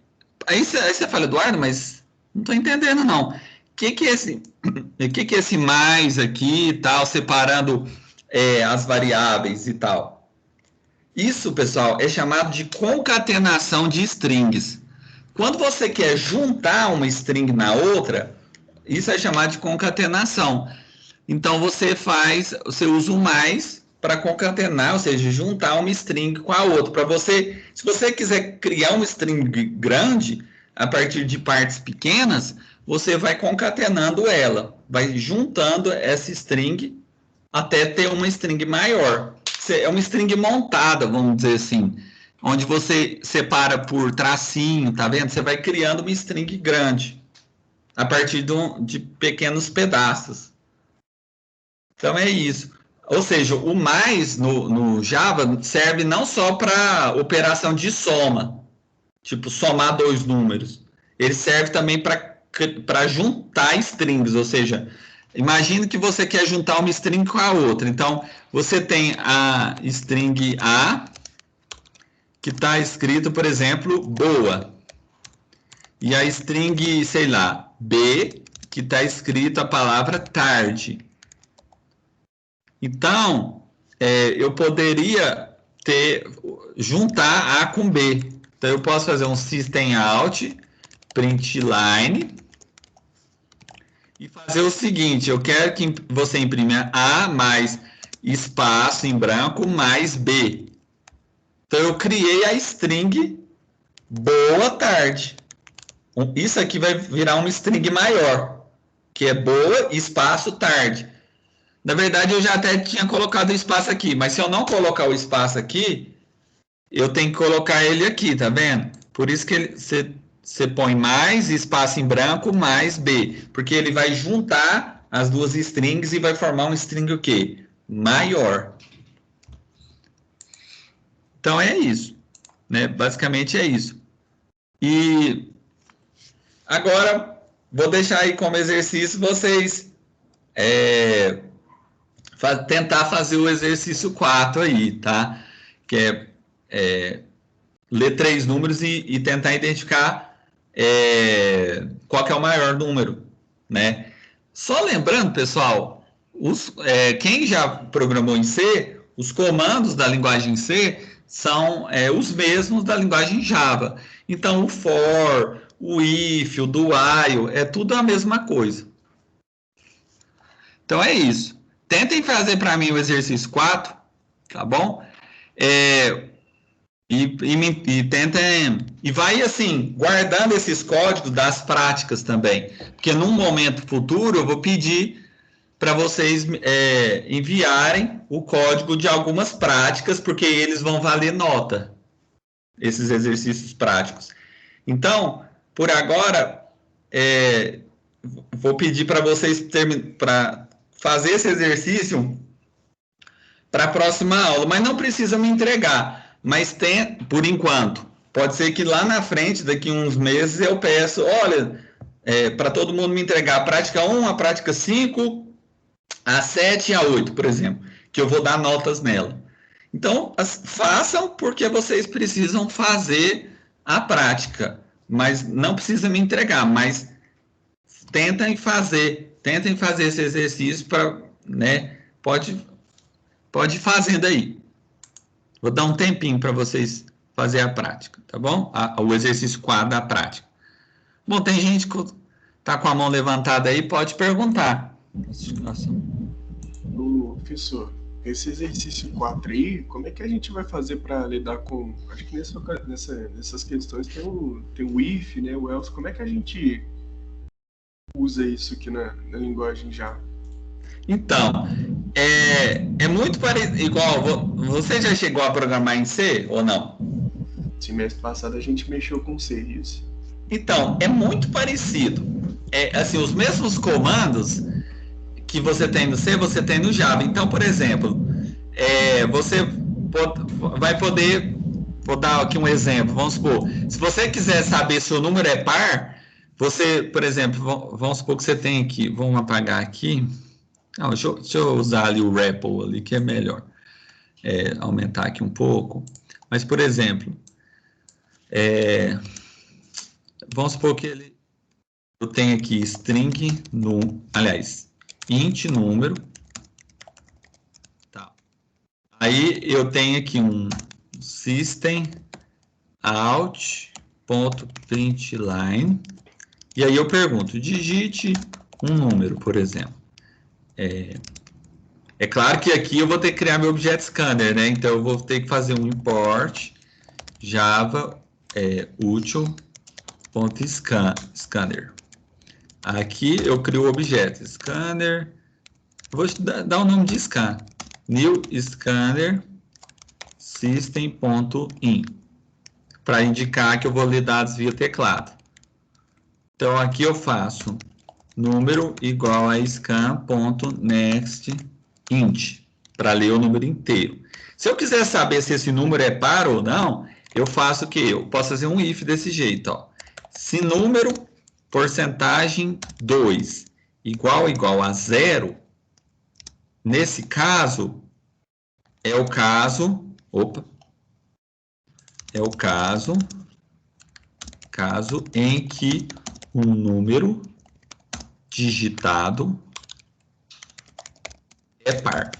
Aí você fala, Eduardo, mas não estou entendendo não. O que é esse mais aqui e tal, separando as variáveis e tal? Isso, pessoal, é chamado de concatenação de strings. Quando você quer juntar uma string na outra, isso é chamado de concatenação. Então, você usa o mais para concatenar, ou seja, juntar uma string com a outra. Se você quiser criar uma string grande, a partir de partes pequenas, você vai concatenando ela, vai juntando essa string até ter uma string maior. É uma string montada, vamos dizer assim, onde você separa por tracinho, tá vendo? Você vai criando uma string grande a partir de pequenos pedaços. Então é isso. Ou seja, o mais no Java serve não só para operação de soma, tipo somar dois números. Ele serve também para juntar strings, ou seja, imagine que você quer juntar uma string com a outra. Então, você tem a string A, que está escrito, por exemplo, boa. E a string, sei lá, B, que está escrito a palavra tarde. Então, eu poderia juntar A com B. Então, eu posso fazer um system out, println, e fazer o seguinte, eu quero que você imprima A mais espaço em branco mais B. Então, eu criei a string boa tarde. Isso aqui vai virar uma string maior, que é boa espaço tarde. Na verdade, eu já até tinha colocado o espaço aqui, mas se eu não colocar o espaço aqui, eu tenho que colocar ele aqui, tá vendo? Por isso que você põe mais espaço em branco mais B, porque ele vai juntar as duas strings e vai formar um string o quê? Maior. Então é isso, né? Basicamente é isso. E agora vou deixar aí como exercício vocês tentar fazer o exercício 4 aí, tá? Que é ler 3 números e tentar identificar qual que é o maior número, né? Só lembrando, pessoal, quem já programou em C, os comandos da linguagem C são os mesmos da linguagem Java. Então, o for, o if, o do while, é tudo a mesma coisa. Então, é isso. Tentem fazer para mim o exercício 4, tá bom? E tentem, e vai assim, guardando esses códigos das práticas também, porque num momento futuro eu vou pedir para vocês enviarem o código de algumas práticas, porque eles vão valer nota, esses exercícios práticos. Então, por agora, vou pedir para vocês para fazer esse exercício para a próxima aula, mas não precisa me entregar. Mas por enquanto, pode ser que lá na frente, daqui uns meses, eu peço, olha, para todo mundo me entregar a prática 1, a prática 5, a 7 e a 8, por exemplo, que eu vou dar notas nela. Então, façam porque vocês precisam fazer a prática, mas não precisa me entregar, mas tentem fazer esse exercício para, né, pode ir fazendo aí. Vou dar um tempinho para vocês fazer a prática, tá bom? O exercício 4 da prática. Bom, tem gente que tá com a mão levantada aí, pode perguntar. Professor, esse exercício 4 aí, como é que a gente vai fazer para lidar com... Acho que nessas questões tem o if, né, o else. Como é que a gente usa isso aqui na linguagem Java? Então, é muito parecido, igual, você já chegou a programar em C ou não? Semestre passado a gente mexeu com C, isso. Então, é muito parecido. Assim, os mesmos comandos que você tem no C, você tem no Java. Então, por exemplo, você vai poder, vou dar aqui um exemplo, vamos supor, se você quiser saber se o número é par, você, por exemplo, vamos supor que você tem aqui, vamos apagar aqui, não, deixa eu usar ali o REPL ali, que é melhor, aumentar aqui um pouco, mas, por exemplo, vamos supor que eu tenho aqui string, int número, tá. Aí eu tenho aqui um system out.println, e aí eu pergunto, digite um número, por exemplo. É claro que aqui eu vou ter que criar meu objeto scanner, né? Então eu vou ter que fazer um import java util.scanner. Aqui eu crio o objeto scanner, vou dar o nome de scan, new scanner system.in, para indicar que eu vou ler dados via teclado. Então aqui eu faço número igual a scan.nextInt, para ler o número inteiro. Se eu quiser saber se esse número é par ou não, eu faço o quê? Eu posso fazer um if desse jeito, ó. Se número porcentagem 2 igual a 0, nesse caso, é o caso em que um número digitado é par.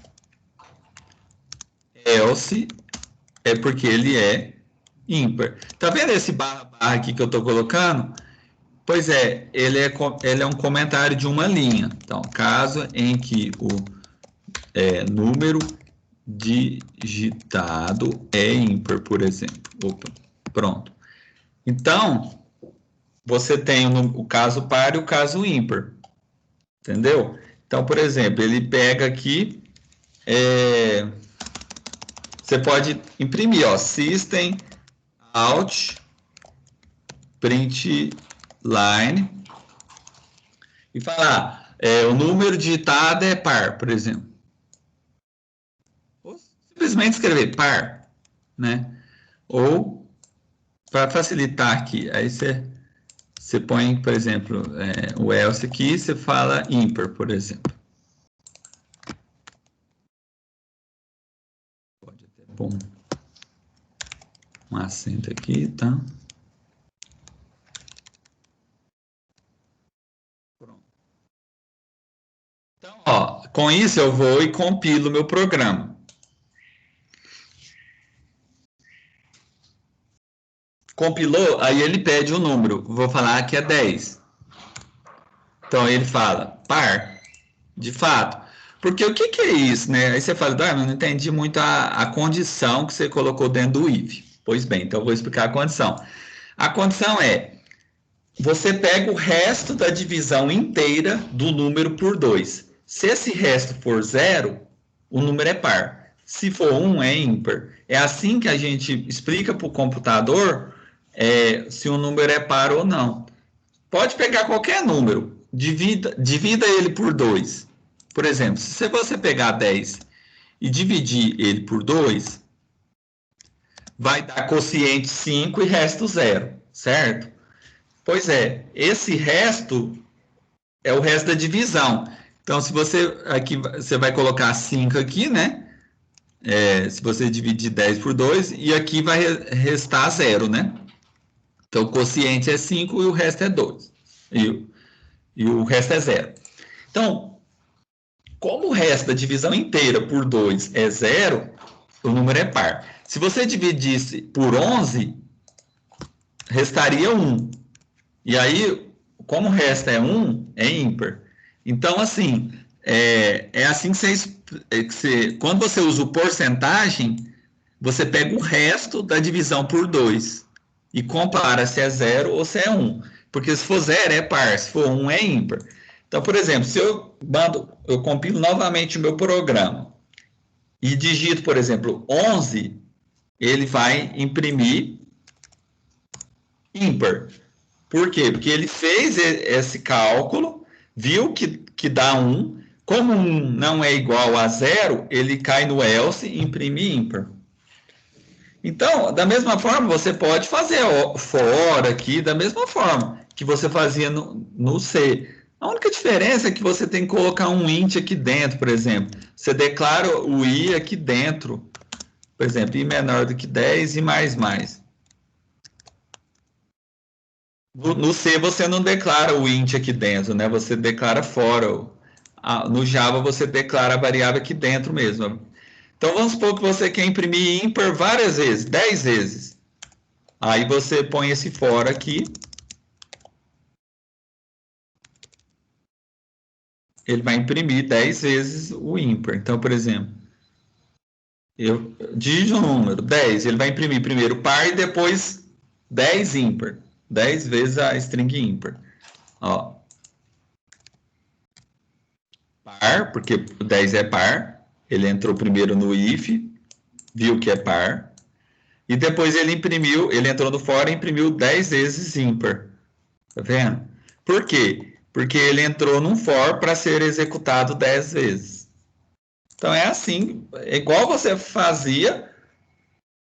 Else é porque ele é ímpar. Tá vendo esse barra aqui que eu estou colocando? Pois ele é um comentário de uma linha. Então, caso em que o número digitado é ímpar, por exemplo. Pronto. Então, você tem o caso par e o caso ímpar. Entendeu? Então, por exemplo, ele pega aqui, você pode imprimir, ó, system out println e falar, o número digitado é par, por exemplo. Ou simplesmente escrever par, né? Ou, para facilitar aqui, aí você põe, por exemplo, o else aqui, você fala ímpar, por exemplo. Pode até pôr um acento aqui, tá? Pronto. Então, ó, com isso eu vou e compilo meu programa. Compilou, aí ele pede um número. Vou falar que é 10. Então ele fala par, de fato. Porque o que é isso, né? Aí você fala, eu não entendi muito a condição que você colocou dentro do if. Pois bem, então eu vou explicar a condição. A condição você pega o resto da divisão inteira do número por 2. Se esse resto for 0, o número é par. Se for 1, é ímpar. É assim que a gente explica para o computador se o número é par ou não. Pode pegar qualquer número, divida ele por 2. Por exemplo, se você pegar 10 e dividir ele por 2, vai dar quociente 5 e resto 0, certo? Pois esse resto é o resto da divisão. Então, se você vai colocar 5 aqui, né? Se você dividir 10 por 2, e aqui vai restar 0, né? Então, o quociente é 5 e o resto é 2. E o resto é 0. Então, como o resto da divisão inteira por 2 é 0, o número é par. Se você dividisse por 11, restaria 1. E aí, como o resto é 1, é ímpar. Então, assim, assim que quando você usa o porcentagem, você pega o resto da divisão por 2 e compara se é 0 ou se é 1. Porque se for 0 é par, se for 1 é ímpar. Então, por exemplo, se eu compilo novamente o meu programa e digito, por exemplo, 11, ele vai imprimir ímpar. Por quê? Porque ele fez esse cálculo, viu que dá 1, Como 1 não é igual a 0, ele cai no else e imprime ímpar. Então, da mesma forma, você pode fazer for aqui, da mesma forma que você fazia no C. A única diferença é que você tem que colocar um int aqui dentro, por exemplo. Você declara o i aqui dentro. Por exemplo, i menor do que 10 e mais. No C você não declara o int aqui dentro, né? Você declara fora. No Java você declara a variável aqui dentro mesmo. Então vamos supor que você quer imprimir ímpar várias vezes, 10 vezes. Aí você põe esse for aqui. Ele vai imprimir 10 vezes o ímpar. Então, por exemplo, eu digito o número 10, ele vai imprimir primeiro par e depois 10 ímpar. 10 vezes a string ímpar. Ó. Par, porque 10 é par. Ele entrou primeiro no if, viu que é par. E depois ele entrou no for e imprimiu 10 vezes ímpar. Tá vendo? Por quê? Porque ele entrou num for para ser executado 10 vezes. Então é assim, é igual você fazia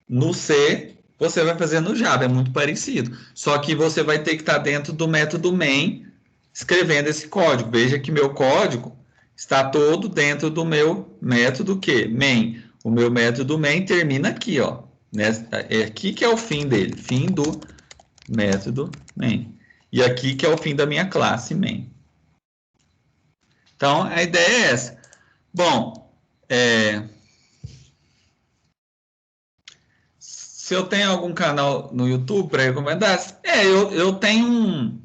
no C, você vai fazer no Java, é muito parecido. Só que você vai ter que estar dentro do método main, escrevendo esse código. Veja que meu código está todo dentro do meu método main. O meu método main termina aqui, ó. É aqui que é o fim dele, fim do método main. E aqui que é o fim da minha classe main. Então, a ideia é essa. Bom, se eu tenho algum canal no YouTube para recomendar, eu tenho um...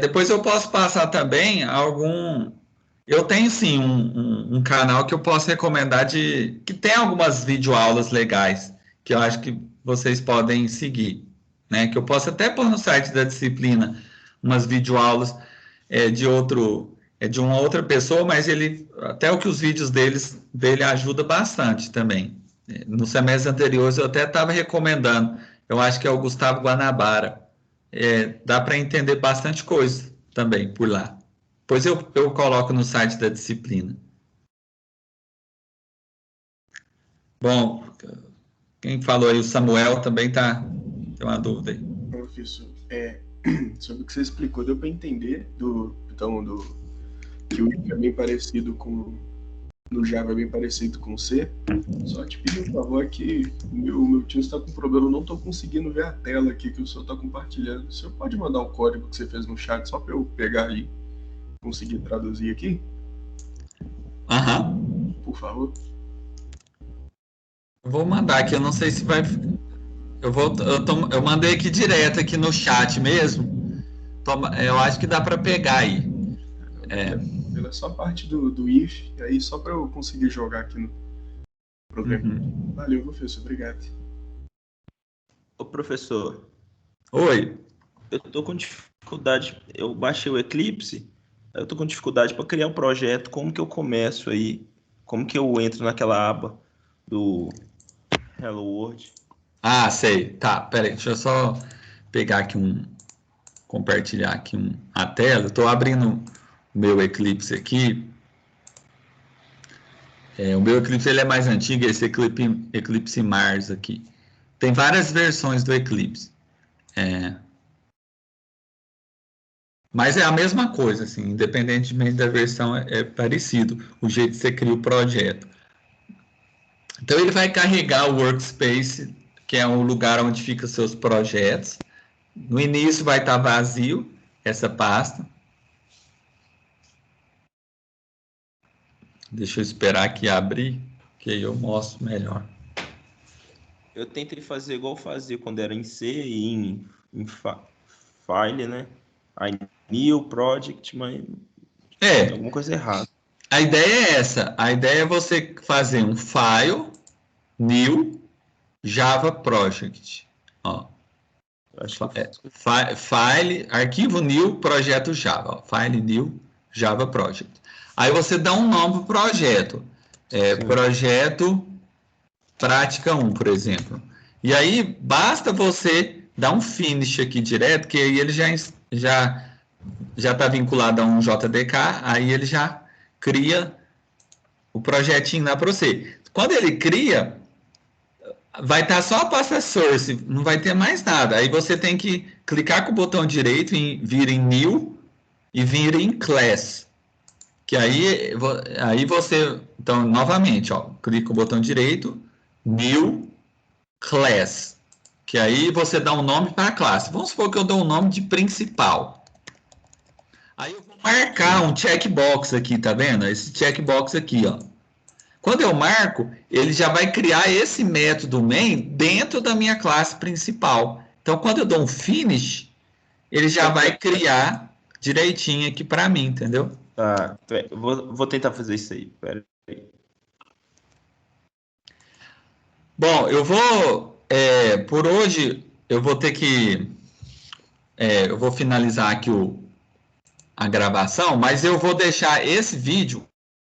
depois eu posso passar também algum... Eu tenho sim um canal que eu posso recomendar que tem algumas videoaulas legais, que eu acho que vocês podem seguir, né? Que eu posso até pôr no site da disciplina umas videoaulas de uma outra pessoa, mas até o que os vídeos dele ajuda bastante também. No semestre anterior eu até estava recomendando, eu acho que é o Gustavo Guanabara. Dá para entender bastante coisa também por lá. Depois eu coloco no site da disciplina. Bom, quem falou aí, o Samuel também tem uma dúvida aí. Professor, sobre o que você explicou, deu para entender que o if é bem parecido no Java, é bem parecido com o C. Só te pedir um favor que o meu tio está com problema, eu não estou conseguindo ver a tela aqui que o senhor está compartilhando. O senhor pode mandar o código que você fez no chat só para eu pegar e conseguir traduzir aqui? Aham. Por favor. Eu vou mandar aqui, eu não sei se vai... Eu mandei aqui direto aqui no chat mesmo. Eu acho que dá para pegar aí. Pela só parte do if, e aí só para eu conseguir jogar aqui no programa. Uhum. Valeu, professor. Obrigado. Ô, professor. Oi. Eu tô com dificuldade. Eu baixei o Eclipse. Eu tô com dificuldade para criar um projeto. Como que eu começo aí? Como que eu entro naquela aba do Hello World? Ah, sei. Tá, peraí, deixa eu só pegar aqui compartilhar aqui a tela. Eu tô abrindo o meu Eclipse aqui. O meu Eclipse ele é mais antigo, esse Eclipse Mars aqui. Tem várias versões do Eclipse. Mas é a mesma coisa, assim, independentemente da versão, é parecido o jeito que você cria o projeto. Então ele vai carregar o Workspace, que é o lugar onde ficam seus projetos. No início vai estar vazio essa pasta. Deixa eu esperar aqui abrir, que aí eu mostro melhor. Eu tentei fazer igual eu fazia quando era em C e em File, né? Aí New Project, mas tem alguma coisa errada. A ideia é essa. A ideia é você fazer um File, New, Java Project. Ó. File, arquivo New, projeto Java. Ó. File New, Java Project. Aí você dá um nome para o projeto. Projeto Prática 1, por exemplo. E aí basta você dar um finish aqui direto, que aí ele já está vinculado a um JDK, aí ele já cria o projetinho lá para você. Quando ele cria, vai estar só a pasta source, não vai ter mais nada. Aí você tem que clicar com o botão direito, vir em New e vir em Class. Que aí você, então, novamente, ó, clica com o botão direito, New Class. Que aí você dá um nome para a classe. Vamos supor que eu dou um nome de principal. Aí eu vou marcar um checkbox aqui, tá vendo? Esse checkbox aqui, ó. Quando eu marco, ele já vai criar esse método main dentro da minha classe principal. Então, quando eu dou um finish, ele já vai criar direitinho aqui para mim, entendeu? Tá, vou tentar fazer isso aí. Pera aí. Bom, eu vou, por hoje, eu vou ter que, eu vou finalizar aqui a gravação, mas eu vou deixar esse vídeo